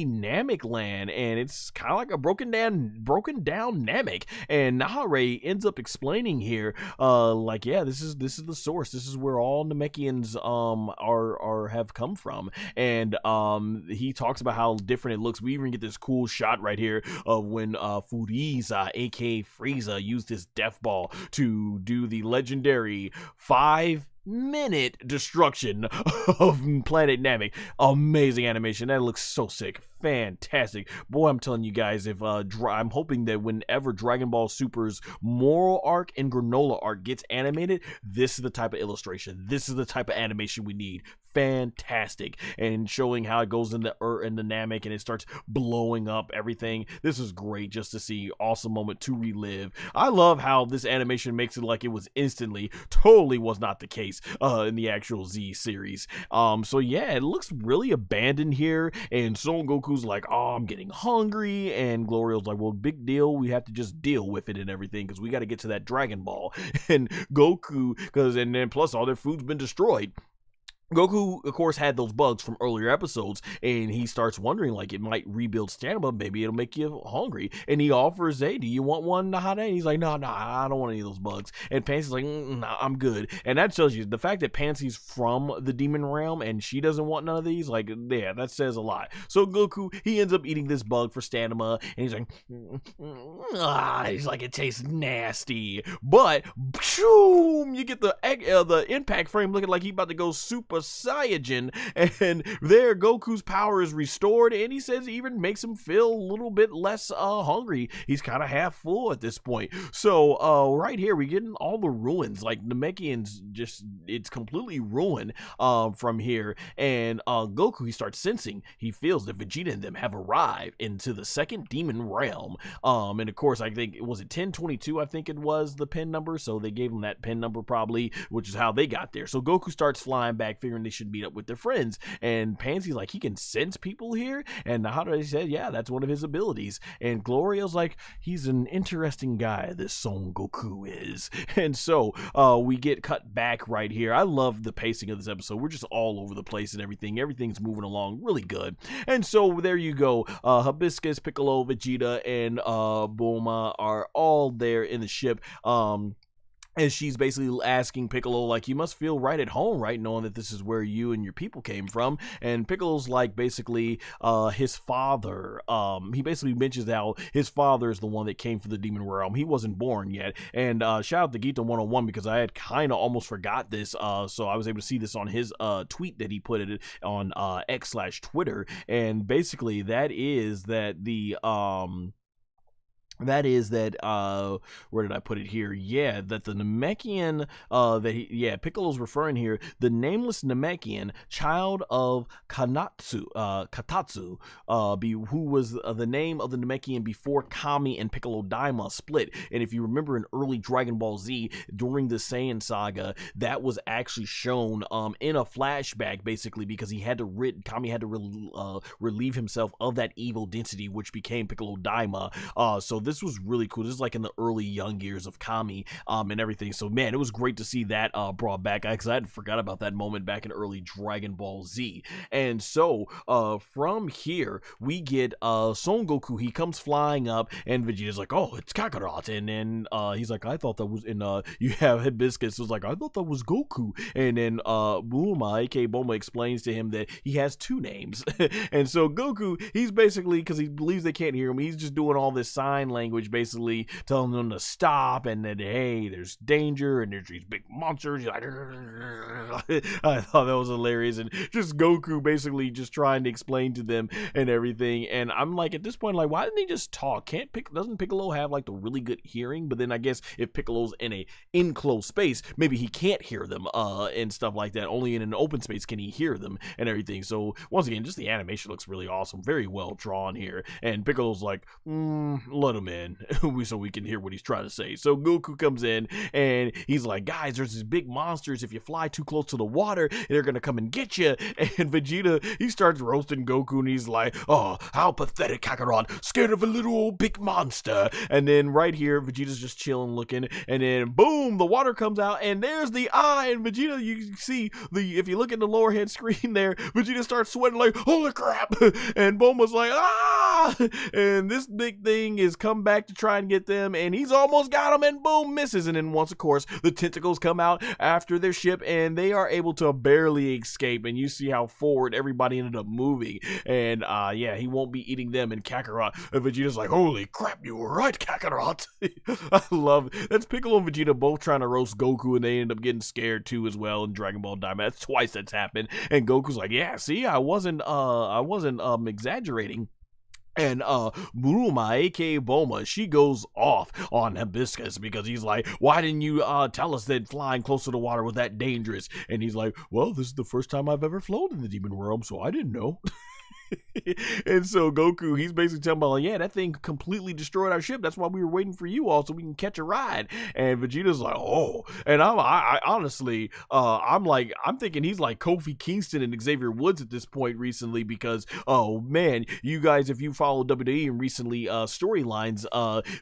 Namek land, and it's kind of like a broken down Namek. And Nahare ends up explaining here, like, yeah, this is the source. This is where all Namekians have come from. And he talks about how different it looks. We even get this cool shot right here of when Frieza, aka Frieza, used his death ball to do the legendary 5-minute destruction of planet Namek. Amazing animation. That looks so sick. Fantastic. Boy, I'm telling you guys, if I'm hoping that whenever Dragon Ball Super's Moral Arc and Granola Arc gets animated, this is the type of illustration. This is the type of animation we need. Fantastic. And showing how it goes into Namek and it starts blowing up everything. This is great just to see. Awesome moment to relive. I love how this animation makes it like it was instantly. Totally was not the case in the actual Z series. So yeah, it looks really abandoned here, and Son Goku's like, oh, I'm getting hungry, and Glorio's like, well, big deal, we have to just deal with it and everything because we got to get to that Dragon Ball. And Goku, and then plus all their food's been destroyed. Goku, of course, had those bugs from earlier episodes, and he starts wondering, like, it might rebuild stamina, maybe it'll make you hungry. And he offers, hey, do you want one, Nahare? And he's like, no, I don't want any of those bugs. And Pansy's like, nah, I'm good. And that tells you, the fact that Pansy's from the demon realm, and she doesn't want none of these, like, yeah, that says a lot. So Goku, he ends up eating this bug for stamina, and he's like, he's like, it tastes nasty. But, boom, you get the impact frame looking like he about to go Super Saiyajin, and there Goku's power is restored, and he says it even makes him feel a little bit less hungry. He's kind of half full at this point. So right here we get in all the ruins, like Namekians, just it's completely ruined from here. And Goku, he starts sensing, he feels that Vegeta and them have arrived into the second demon realm. And of course, I think, was it 1022, I think it was the pin number, so they gave him that pin number probably, which is how they got there. So Goku starts flying back figuring they should meet up with their friends. And Pansy's like, he can sense people here? And Nahare said, yeah, that's one of his abilities. And Glorio's like, he's an interesting guy, this Son Goku is. And so we get cut back right here. I love the pacing of this episode. We're just all over the place and everything. Everything's moving along really good. And so there you go. Hibiscus, Piccolo, Vegeta, and Bulma are all there in the ship. And she's basically asking Piccolo, like, you must feel right at home, right, knowing that this is where you and your people came from. And Piccolo's like, basically, his father, he basically mentions how his father is the one that came from the demon realm. He wasn't born yet. And shout out to Gita 101, because I had kind of almost forgot this, so I was able to see this on his tweet that he put it on X/Twitter. And basically, that is that the where did I put it here? Yeah, that the Namekian, Piccolo's referring here, the nameless Namekian, child of Katatsu, who was the name of the Namekian before Kami and Piccolo DAIMA split. And if you remember in early Dragon Ball Z, during the Saiyan saga, that was actually shown in a flashback, basically, because Kami had to relieve himself of that evil density, which became Piccolo DAIMA. So this was really cool. This is like in the early young years of Kami and everything. So man, it was great to see that brought back, because I had forgot about that moment back in early Dragon Ball Z. And so from here we get Son Goku. He comes flying up, and Vegeta's like, oh, it's Kakarot. And then he's like, I thought that was you have Hibiscus was like, I thought that was Goku. And then Bulma, aka Bulma, explains to him that he has two names. And so Goku, he's basically, because he believes they can't hear him, he's just doing all this sign language, basically telling them to stop, and that, hey, there's danger, and there's these big monsters. Like, I thought that was hilarious. And just Goku basically just trying to explain to them and everything. And I'm like, at this point, like, why didn't he just talk? Doesn't Piccolo have like the really good hearing? But then I guess if Piccolo's in a enclosed space, maybe he can't hear them and stuff like that. Only in an open space can he hear them and everything. So once again, just the animation looks really awesome, very well drawn here. And Piccolo's like, let him in so we can hear what he's trying to say. So Goku comes in, and he's like, guys, there's these big monsters. If you fly too close to the water, they're gonna come and get you. And Vegeta, he starts roasting Goku, and he's like, oh, how pathetic, Kakarot, scared of a little old big monster. And then right here, Vegeta's just chilling, looking, and then boom, the water comes out, and there's the eye. And Vegeta, you can see if you look at the lower head screen there, Vegeta starts sweating like, holy crap. And Bulma's like, ah. And this big thing is come back to try and get them, and he's almost got them, and boom, misses. And then once, of course, the tentacles come out after their ship, and they are able to barely escape. And you see how forward everybody ended up moving. And yeah, he won't be eating them. And Kakarot, and Vegeta's like, holy crap, you were right, Kakarot. I love it. That's Piccolo and Vegeta both trying to roast Goku, and they end up getting scared too as well in Dragon Ball DAIMA. That's twice that's happened. And Goku's like, yeah, see, I wasn't exaggerating. And Bulma, aka Bulma, she goes off on Hibiscus, because he's like, why didn't you tell us that flying close to the water was that dangerous? And he's like, well, this is the first time I've ever flown in the demon realm, so I didn't know. And so Goku, he's basically telling about, like, yeah, that thing completely destroyed our ship. That's why we were waiting for you all so we can catch a ride. And Vegeta's like, oh. And I honestly, I'm thinking he's like Kofi Kingston and Xavier Woods at this point recently, because, oh man, you guys, if you follow WWE and recently storylines,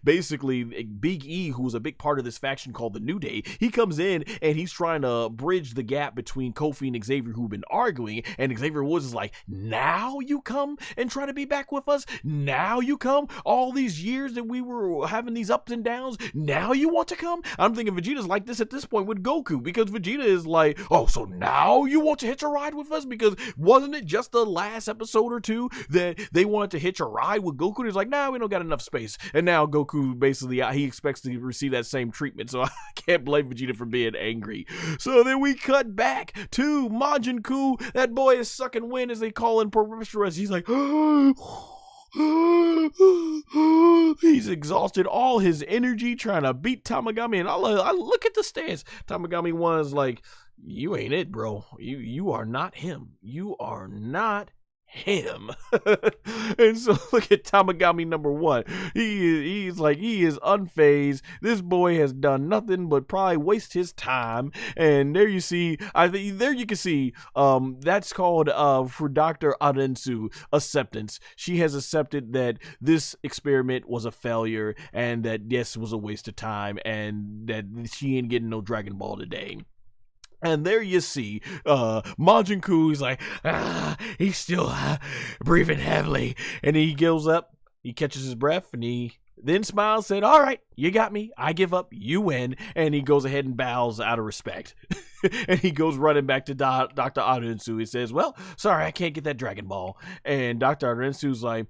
basically Big E, who's a big part of this faction called the New Day, he comes in and he's trying to bridge the gap between Kofi and Xavier, who've been arguing. And Xavier Woods is like, now you come and try to be back with us? Now you come? All these years that we were having these ups and downs, now you want to come? I'm thinking Vegeta's like this at this point with Goku, because Vegeta is like, oh, so now you want to hitch a ride with us? Because wasn't it just the last episode or two that they wanted to hitch a ride with Goku? And he's like, nah, we don't got enough space. And now Goku, basically, he expects to receive that same treatment. So I can't blame Vegeta for being angry. So then we cut back to Majin Kuu. That boy is sucking wind, as they call in Professor. He's like, he's exhausted all his energy trying to beat Tamagami. And I look at the stance. Tamagami 1 is like, you ain't it, bro. You are not him. You are not him. And so look at Tamagami number 1. He is unfazed. This boy has done nothing but probably waste his time. And there you see, there you can see, that's called for Dr. Arensu acceptance. She has accepted that this experiment was a failure and that yes, was a waste of time and that she ain't getting no Dragon Ball today. And there you see, Majin Kuu is like, he's still breathing heavily. And he goes up, he catches his breath, and he then smiles, said, all right, you got me. I give up. You win. And he goes ahead and bows out of respect. And he goes running back to Dr. Arensu. He says, well, sorry, I can't get that Dragon Ball. And Dr. Arensu's like,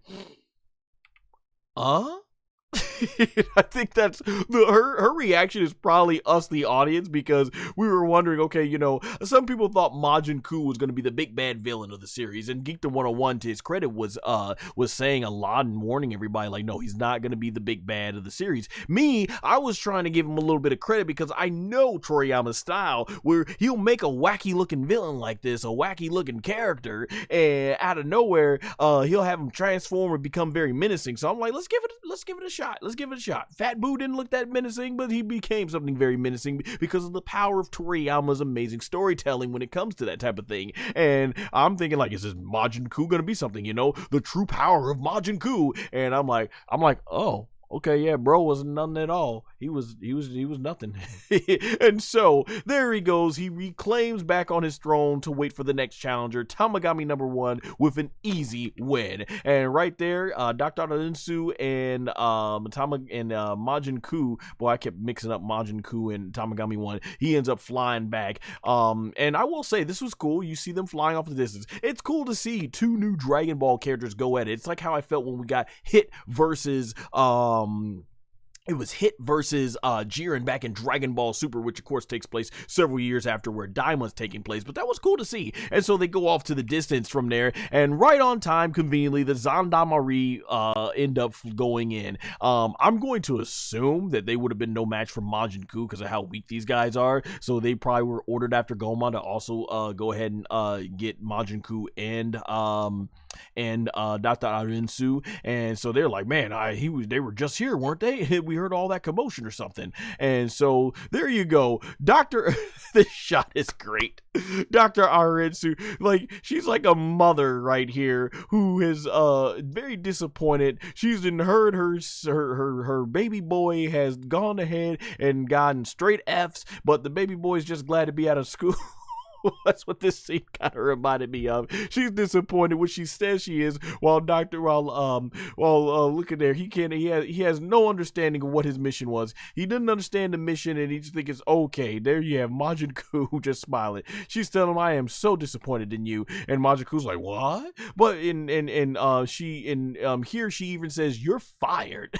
I think that's her reaction is probably us, the audience, because we were wondering, okay, you know, some people thought Majin Kuu was going to be the big bad villain of the series, and Geekdom 101, to his credit, was saying a lot and warning everybody, like, no, he's not going to be the big bad of the series. Me, I was trying to give him a little bit of credit because I know Toriyama's style, where he'll make a wacky looking villain like this, a wacky looking character, and out of nowhere, he'll have him transform and become very menacing. So I'm like, let's give it a shot. Let's give it a shot. Fat Buu didn't look that menacing, but he became something very menacing because of the power of Toriyama's amazing storytelling when it comes to that type of thing. And I'm thinking, like, is this Majin Kuu gonna be something, you know, the true power of Majin Kuu? And I'm like, oh, okay, yeah, bro wasn't nothing at all. He was nothing. And so there he goes. He reclaims back on his throne to wait for the next challenger, Tamagami number 1, with an easy win. And right there, Dr. Arensu and Majin Kuu. Boy, I kept mixing up Majin Kuu and Tamagami 1. He ends up flying back. And I will say this was cool. You see them flying off the distance. It's cool to see 2 new Dragon Ball characters go at it. It's like how I felt when we got Hit versus it was Hit versus Jiren back in Dragon Ball Super, which of course takes place several years after where Daima's taking place, but that was cool to see. And so they go off to the distance from there, and right on time, conveniently, the Zandamari end up going in. I'm going to assume that they would have been no match for Majin Kuu because of how weak these guys are, so they probably were ordered after Goma to also go ahead and get Majin Kuu and Dr. Arensu, and so they're like, man, they were just here, weren't they? We heard all that commotion or something. And so there you go. This shot is great. Dr. Arensu, like, she's like a mother right here who is very disappointed. She's heard her baby boy has gone ahead and gotten straight F's, but the baby boy is just glad to be out of school. That's what this scene kind of reminded me of. She's disappointed when she says she is, while look at there, he has no understanding of what his mission was. He didn't understand the mission, and he just thinks it's okay. There you have Majin Kuu just smiling. She's telling him, I am so disappointed in you, and Majin Kuu's like, what? But here she even says, you're fired.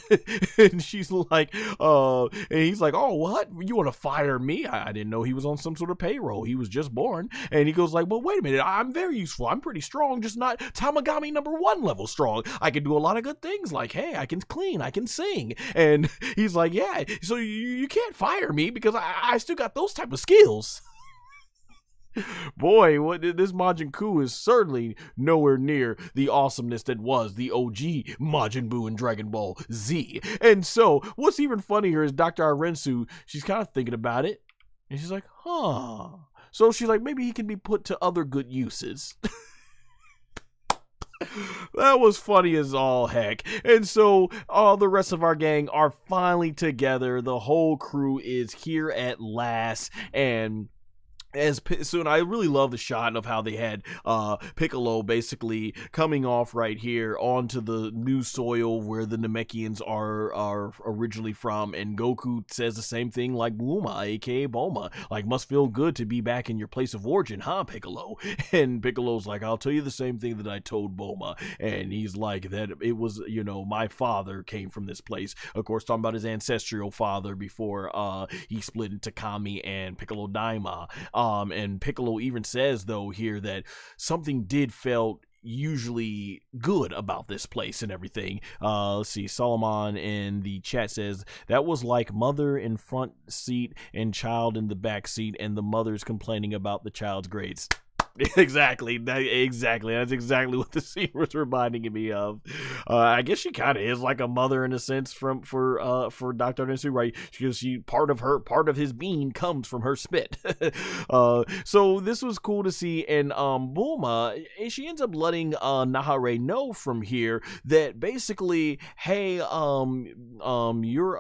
And she's like, and he's like, oh, what? You want to fire me? I didn't know he was on some sort of payroll. He was just born. And he goes like, well, wait a minute, I'm very useful. I'm pretty strong, just not Tamagami number 1 level strong. I can do a lot of good things, like, hey, I can clean, I can sing. And he's like, yeah, so you can't fire me because I still got those type of skills. Boy, this Majin Kuu is certainly nowhere near the awesomeness that was the OG Majin Buu in Dragon Ball Z. And so what's even funnier is Dr. Arensu, she's kind of thinking about it, and she's like, huh. So she's like, maybe he can be put to other good uses. That was funny as all heck. And so all the rest of our gang are finally together. The whole crew is here at last. And I really love the shot of how they had Piccolo basically coming off right here onto the new soil where the Namekians are originally from, and Goku says the same thing like Bulma, aka Bulma, like, must feel good to be back in your place of origin, huh, Piccolo? And Piccolo's like, I'll tell you the same thing that I told Bulma, and he's like, that it was, you know, my father came from this place, of course talking about his ancestral father before he split into Kami and Piccolo Daima. And Piccolo even says, though, here that something did felt usually good about this place and everything. Let's see, Solomon in the chat says, that was like mother in front seat and child in the back seat, and the mother's complaining about the child's grades. Exactly. Exactly. That's exactly what the scene was reminding me of. I guess she kind of is like a mother in a sense for Dr. Nisu, right? Because she part of his being comes from her spit. So this was cool to see, and Bulma, she ends up letting Nahare know from here that basically, hey, you're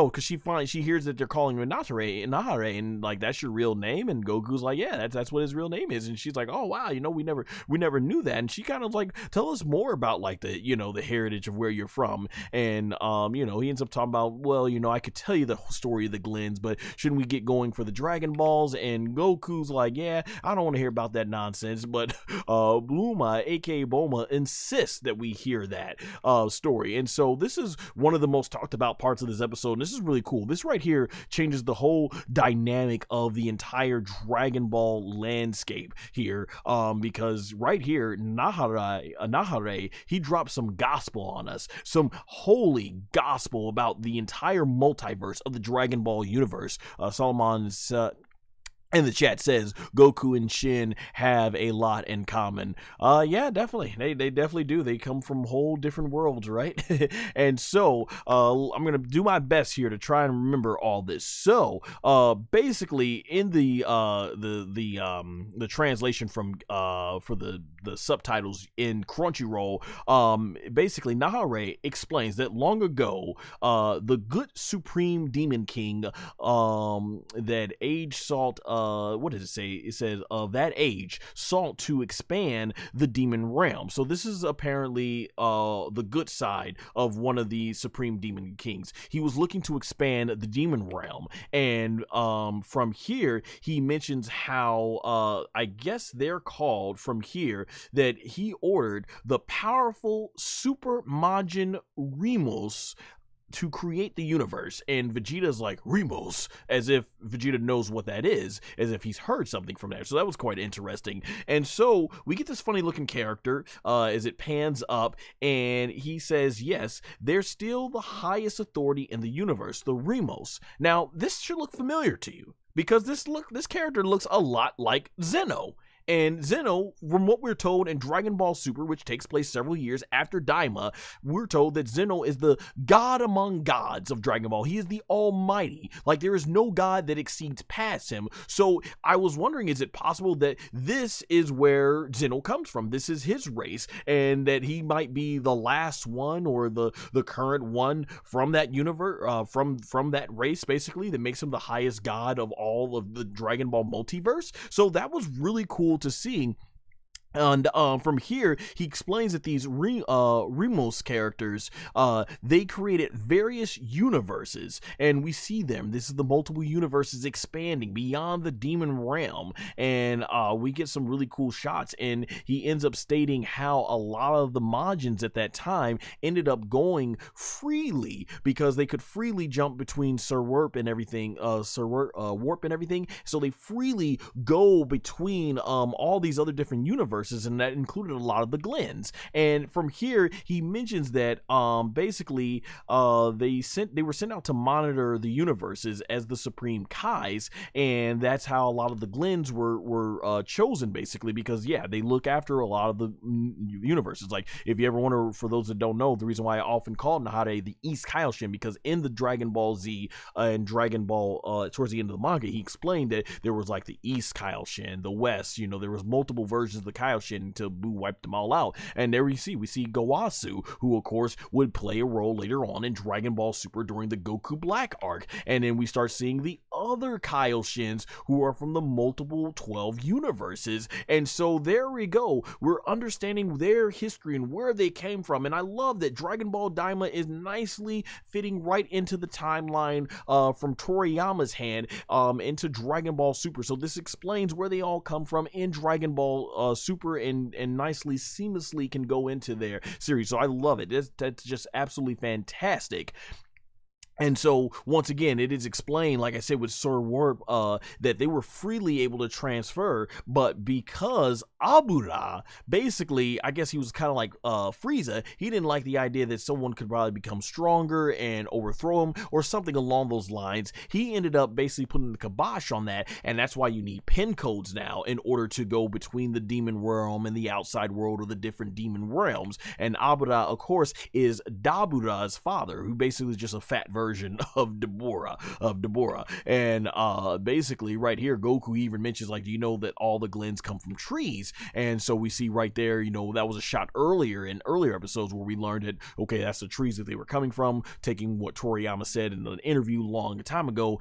because she hears that they're calling her Nahare, and like that's your real name, and Goku's like, yeah, that's what his real name is, and she's like, oh wow, we never knew that, and she kind of like, tell us more about like the the heritage of where you're from, and he ends up talking about, well, I could tell you the story of the Glens, but shouldn't we get going for the Dragon Balls? And Goku's like, yeah, I don't want to hear about that nonsense, but Bulma, aka Bulma, insists that we hear that story, and so this is one of the most talked about parts of this episode, and this is really cool. This right here changes the whole dynamic of the entire Dragon Ball landscape here, because right here, Nahare, he drops some gospel on us, some holy gospel about the entire multiverse of the Dragon Ball universe. Solomon's in the chat says Goku and Shin have a lot in common. Yeah, definitely. They definitely do. They come from whole different worlds, right? And so I'm gonna do my best here to try and remember all this. So basically, in the translation from for the subtitles in Crunchyroll, basically Nahare explains that long ago, the good supreme demon king, that age sought, what does it say? It says, of that age sought to expand the demon realm. So this is apparently the good side of one of the supreme demon kings. He was looking to expand the demon realm, and from here he mentions how I guess they're called from here, that he ordered the powerful Super Majin Remos to create the universe, and Vegeta's like, Remos, as if Vegeta knows what that is, as if he's heard something from there. So that was quite interesting. And so we get this funny looking character as it pans up, and he says, yes, they're still the highest authority in the universe, the Remos. Now this should look familiar to you, because this character looks a lot like Zeno. And Zeno, from what we're told in Dragon Ball Super, which takes place several years after Daima, we're told that Zeno is the god among gods of Dragon Ball. He is the almighty. Like, there is no god that exceeds past him. So I was wondering, is it possible that this is where Zeno comes from? This is his race, and that he might be the last one, or the current one from that universe, from that race, basically, that makes him the highest god of all of the Dragon Ball multiverse. So that was really cool to see. And from here, he explains that these Remos characters, they created various universes, and we see them. This is the multiple universes expanding beyond the demon realm, and we get some really cool shots. And he ends up stating how a lot of the Majins at that time ended up going freely, because they could freely jump between Warp and everything. So they freely go between all these other different universes, and that included a lot of the Glens. And from here, he mentions that basically they were sent out to monitor the universes as the Supreme Kais, and that's how a lot of the Glens were chosen, basically, because yeah, they look after a lot of the universes. Like, if you ever wonder, for those that don't know, the reason why I often call Nahare the East Kaioshin, because in the Dragon Ball Z and Dragon Ball towards the end of the manga, he explained that there was like the East Kaioshin, the West, there was multiple versions of the Kaioshin until Buu wiped them all out. And there we see Gowasu, who of course would play a role later on in Dragon Ball Super during the Goku Black arc. And then we start seeing the other Kaioshins, who are from the multiple 12 universes. And so there we go, we're understanding their history and where they came from. And I love that Dragon Ball DAIMA is nicely fitting right into the timeline from Toriyama's hand into Dragon Ball Super. So this explains where they all come from in Dragon Ball Super, and nicely, seamlessly can go into their series. So I love it. That's just absolutely fantastic. And so, once again, it is explained, like I said, with Sir Warp, that they were freely able to transfer, but because Abura, basically, I guess he was kind of like Frieza, he didn't like the idea that someone could probably become stronger and overthrow him, or something along those lines. He ended up basically putting the kibosh on that, and that's why you need pin codes now in order to go between the demon realm and the outside world, or the different demon realms. And Abura, of course, is Dabura's father, who basically is just a fat version of Deborah. And basically right here, Goku even mentions, like, do you know that all the Glens come from trees? And so we see right there, you know, that was a shot earlier in earlier episodes where we learned that, okay, that's the trees that they were coming from, taking what Toriyama said in an interview long time ago,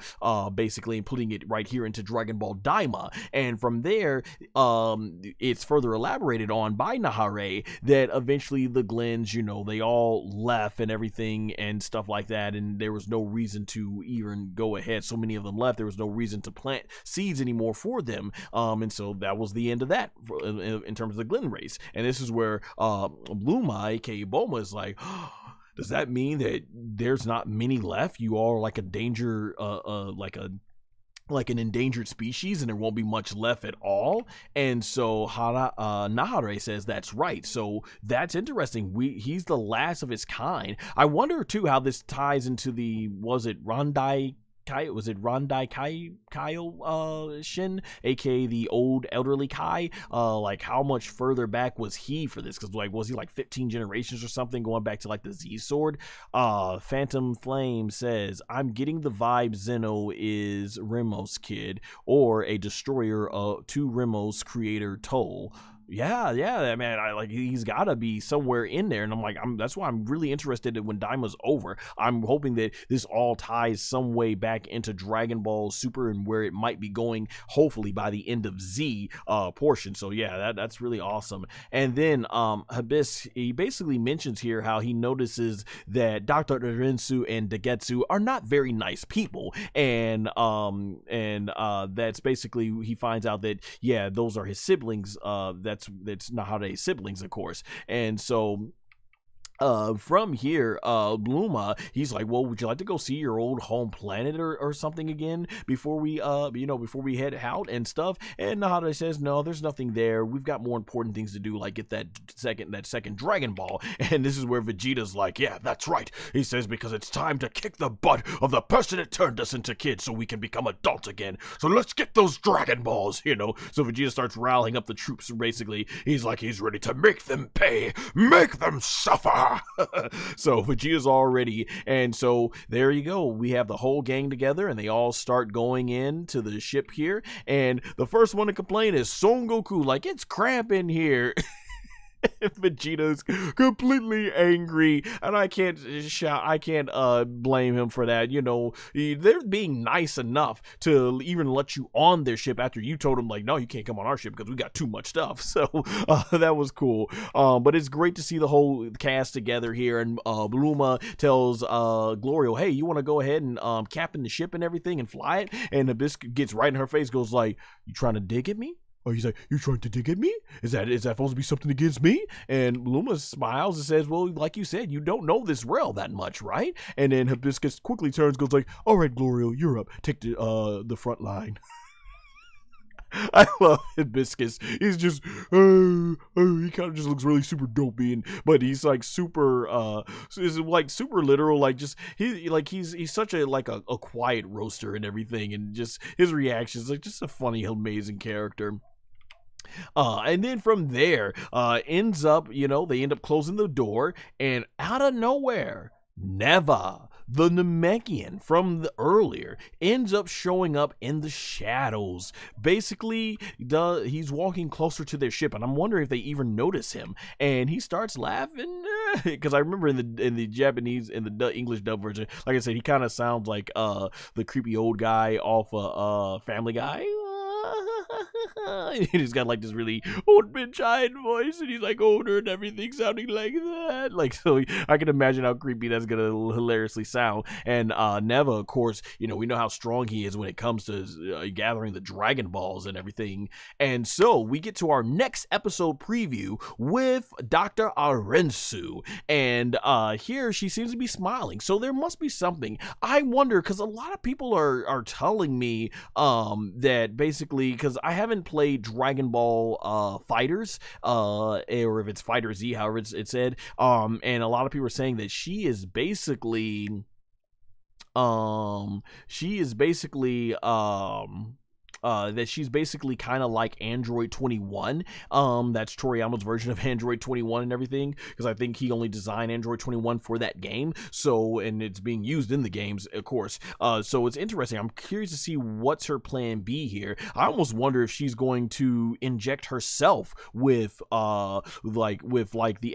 basically, and putting it right here into Dragon Ball Daima. And from there, it's further elaborated on by Nahare that eventually the Glens, you know, they all left and everything and stuff like that, and there was no reason to even go ahead. So many of them left, there was no reason to plant seeds anymore for them, and so that was the end of that in terms of the Glen race. And this is where Bulma, aka Bulma, is like, does that mean that there's not many left? You all are like a danger, like an endangered species, and there won't be much left at all. And so Nahare says that's right. So that's interesting. He's the last of his kind. I wonder too how this ties into the, was it Randai Kaioshin, aka the old elderly Kai? Like, how much further back was he for this? Because, like, was he like 15 generations or something, going back to like the Z Sword? Phantom Flame says, I'm getting the vibe Zeno is Remo's kid, or a destroyer to Remo's creator Toll. Yeah, man, he's gotta be somewhere in there, and I'm like, that's why I'm really interested in when Daima's over. I'm hoping that this all ties some way back into Dragon Ball Super and where it might be going, hopefully by the end of Z portion. So yeah, that's really awesome. And then Hybis, he basically mentions here how he notices that Dr. Rinsu and Dagetsu are not very nice people, and that's basically, he finds out that, yeah, those are his siblings. That's Nahare's siblings, of course. And so from here, Bulma, he's like, well, would you like to go see your old home planet or something again before we before we head out and stuff? And Nahare says, no, there's nothing there. We've got more important things to do, like get that second Dragon Ball. And this is where Vegeta's like, yeah, that's right. He says, because it's time to kick the butt of the person that turned us into kids so we can become adults again. So let's get those Dragon Balls, you know? So Vegeta starts rallying up the troops, basically. He's like, he's ready to make them pay, make them suffer. So Vegeta's all ready, and so there you go. We have the whole gang together, and they all start going into the ship here. And the first one to complain is Son Goku, like, it's cramping here. Vegeta's completely angry, and I can't blame him for that. You know, they're being nice enough to even let you on their ship after you told them, like, no, you can't come on our ship because we got too much stuff. So that was cool. But it's great to see the whole cast together here, and Bulma tells Glorio, hey, you want to go ahead and captain the ship and everything and fly it? And Hibiscus gets right in her face, goes like, you trying to dig at me? Oh, he's like, you're trying to dig at me? Is that supposed to be something against me? And Bulma smiles and says, well, like you said, you don't know this realm that much, right? And then Hibiscus quickly turns, goes like, all right, Glorio, you're up. Take the front line. I love Hibiscus. He's just, he kind of just looks really super dopey, but he's like super, is like super literal. Like, just he's such a quiet roaster and everything, and just his reactions, like, just a funny, amazing character. And then from there, ends up, they end up closing the door, and out of nowhere, Neva, the Namekian from the earlier, ends up showing up in the shadows. Basically, he's walking closer to their ship, and I'm wondering if they even notice him. And he starts laughing, because I remember in the Japanese, in the English dub version, like I said, he kind of sounds like the creepy old guy off Family Guy. he's got like this really old man giant voice, and he's like older and everything sounding like that. Like, so I can imagine how creepy that's gonna hilariously sound. And Neva, of course, we know how strong he is when it comes to gathering the Dragon Balls and everything. And so we get to our next episode preview with Dr. Arensu, and here she seems to be smiling, so there must be something. I wonder, because a lot of people are telling me that basically, because I haven't played Dragon Ball Fighters, or if it's Fighter Z, however it's said, and a lot of people are saying that she is basically that she's basically kind of like Android 21. That's Toriyama's version of Android 21 and everything, because I think he only designed Android 21 for that game. So, and it's being used in the games, of course. So it's interesting. I'm curious to see what's her plan B here. I almost wonder if she's going to inject herself with the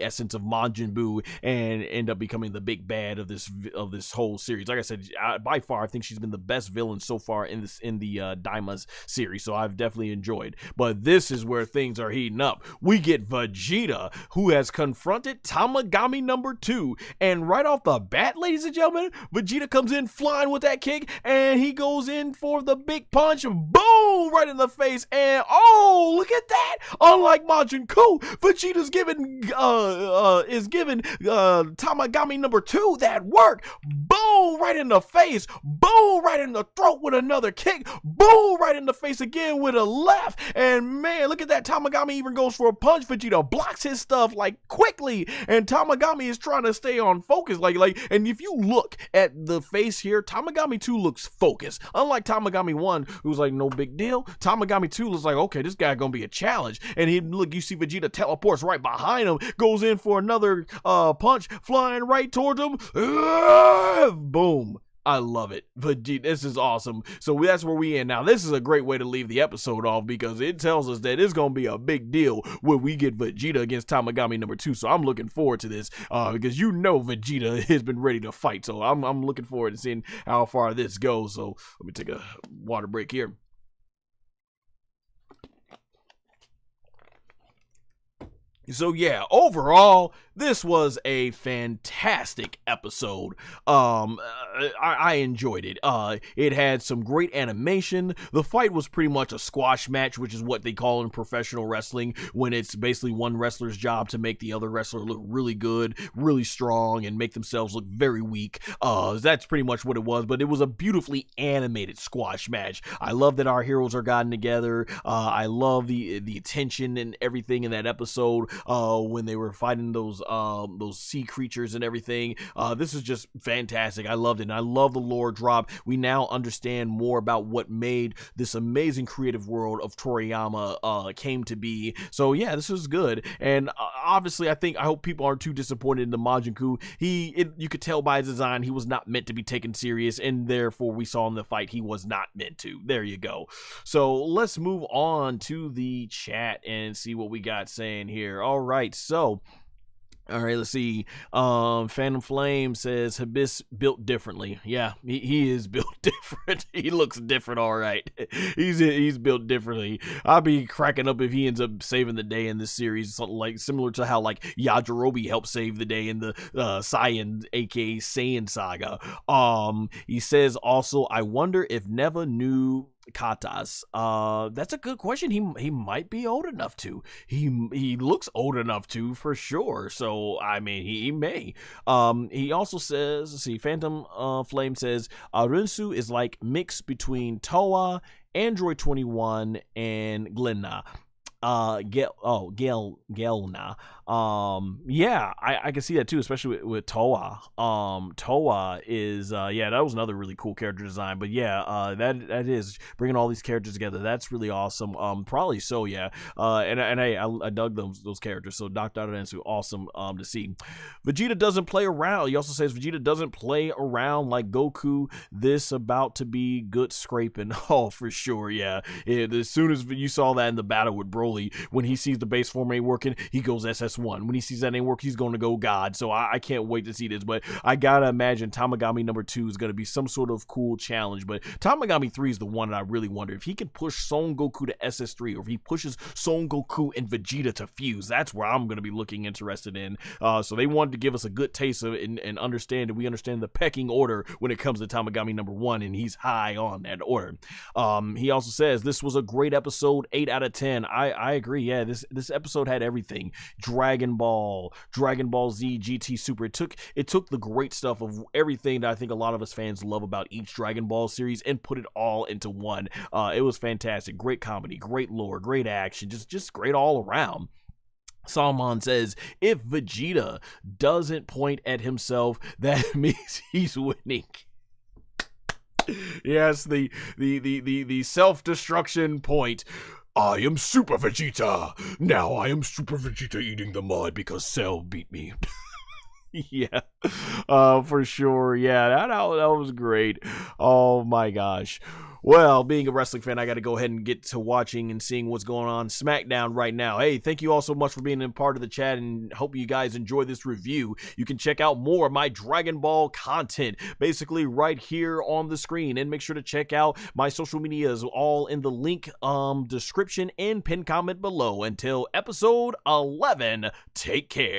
essence of Majin Buu and end up becoming the big bad of this whole series. Like I said, by far, I think she's been the best villain so far in the Daima's series, so I've definitely enjoyed. But this is where things are heating up. We get Vegeta, who has confronted Tamagami number 2, and right off the bat, ladies and gentlemen, Vegeta comes in flying with that kick, and he goes in for the big punch, boom, right in the face, and oh, look at that! Unlike Majin Kuu, Vegeta's giving Tamagami number 2 that work, boom, right in the face, boom, right in the throat with another kick, boom, right in the face again with a left, and man, look at that. Tamagami even goes for a punch. Vegeta blocks his stuff like quickly, and Tamagami is trying to stay on focus, and if you look at the face here, Tamagami 2 looks focused, unlike Tamagami 1, who's like no big deal. Tamagami 2 looks like, okay, this guy gonna be a challenge, and you see Vegeta teleports right behind him, goes in for another punch, flying right towards him, boom. I love it. Vegeta, this is awesome. So that's where we end. Now, this is a great way to leave the episode off, because it tells us that it's going to be a big deal when we get Vegeta against Tamagami number 2. So I'm looking forward to this, because Vegeta has been ready to fight. So I'm looking forward to seeing how far this goes. So let me take a water break here. So yeah, overall, this was a fantastic episode. I enjoyed it. It had some great animation. The fight was pretty much a squash match, which is what they call in professional wrestling, when it's basically one wrestler's job to make the other wrestler look really good, really strong, and make themselves look very weak. That's pretty much what it was, but it was a beautifully animated squash match. I love that our heroes are gotten together. I love the tension and everything in that episode, when they were fighting those sea creatures and everything. This is just fantastic. I loved it, and I love the lore drop. We now understand more about what made this amazing creative world of Toriyama came to be. So yeah, this was good, and obviously I hope people aren't too disappointed in the Majin Kuu. You could tell by his design he was not meant to be taken serious, and therefore we saw in the fight he was not meant to. There you go. So let's move on to the chat and see what we got saying here. All right, so all right, let's see. Phantom Flame says Hybis built differently. Yeah, he is built different. He looks different, all right. He's built differently. I'll be cracking up if he ends up saving the day in this series, something like similar to how like Yajirobe helped save the day in the Saiyan, aka Saiyan saga. He says also, I wonder if Neva knew katas. That's a good question. He might be old enough to. He looks old enough to, for sure. So I mean, he may. He also says, let's see, Phantom Flame says Arensu is like mix between Toa, Android 21, and Glenna. Gelna. Yeah, I can see that too, especially with Toa. Toa is yeah, that was another really cool character design. But yeah, that is bringing all these characters together. That's really awesome. Probably so, yeah. And I dug those characters. So Dr. Arensu, awesome to see. Vegeta doesn't play around. He also says Vegeta doesn't play around like Goku. This about to be good scraping. Oh, for sure, yeah. As soon as you saw that in the battle with Broly, Broly, when he sees the base form ain't working, he goes SS1. When he sees that ain't working, he's going to go God. So I can't wait to see this, but I gotta imagine Tamagami number 2 is going to be some sort of cool challenge. But Tamagami 3 is the one that I really wonder if he can push Son Goku to SS3, or if he pushes Son Goku and Vegeta to fuse. That's where I'm going to be looking interested in. So they wanted to give us a good taste of it and understand that we understand the pecking order when it comes to Tamagami number 1, and he's high on that order. He also says this was a great episode, 8 out of 10. I agree. Yeah, this episode had everything. Dragon Ball, Dragon Ball Z, GT Super. It took the great stuff of everything that I think a lot of us fans love about each Dragon Ball series and put it all into one. It was fantastic. Great comedy, great lore, great action, just great all around. Salman says, if Vegeta doesn't point at himself, that means he's winning. Yes, the self-destruction point. I am Super Vegeta. Now I am Super Vegeta eating the mud because Cell beat me. Yeah, for sure. Yeah, that was great. Oh my gosh. Well, being a wrestling fan, I got to go ahead and get to watching and seeing what's going on SmackDown right now. Hey, thank you all so much for being a part of the chat, and hope you guys enjoy this review. You can check out more of my Dragon Ball content basically right here on the screen, and make sure to check out my social medias all in the link description and pinned comment below. Until episode 11, take care.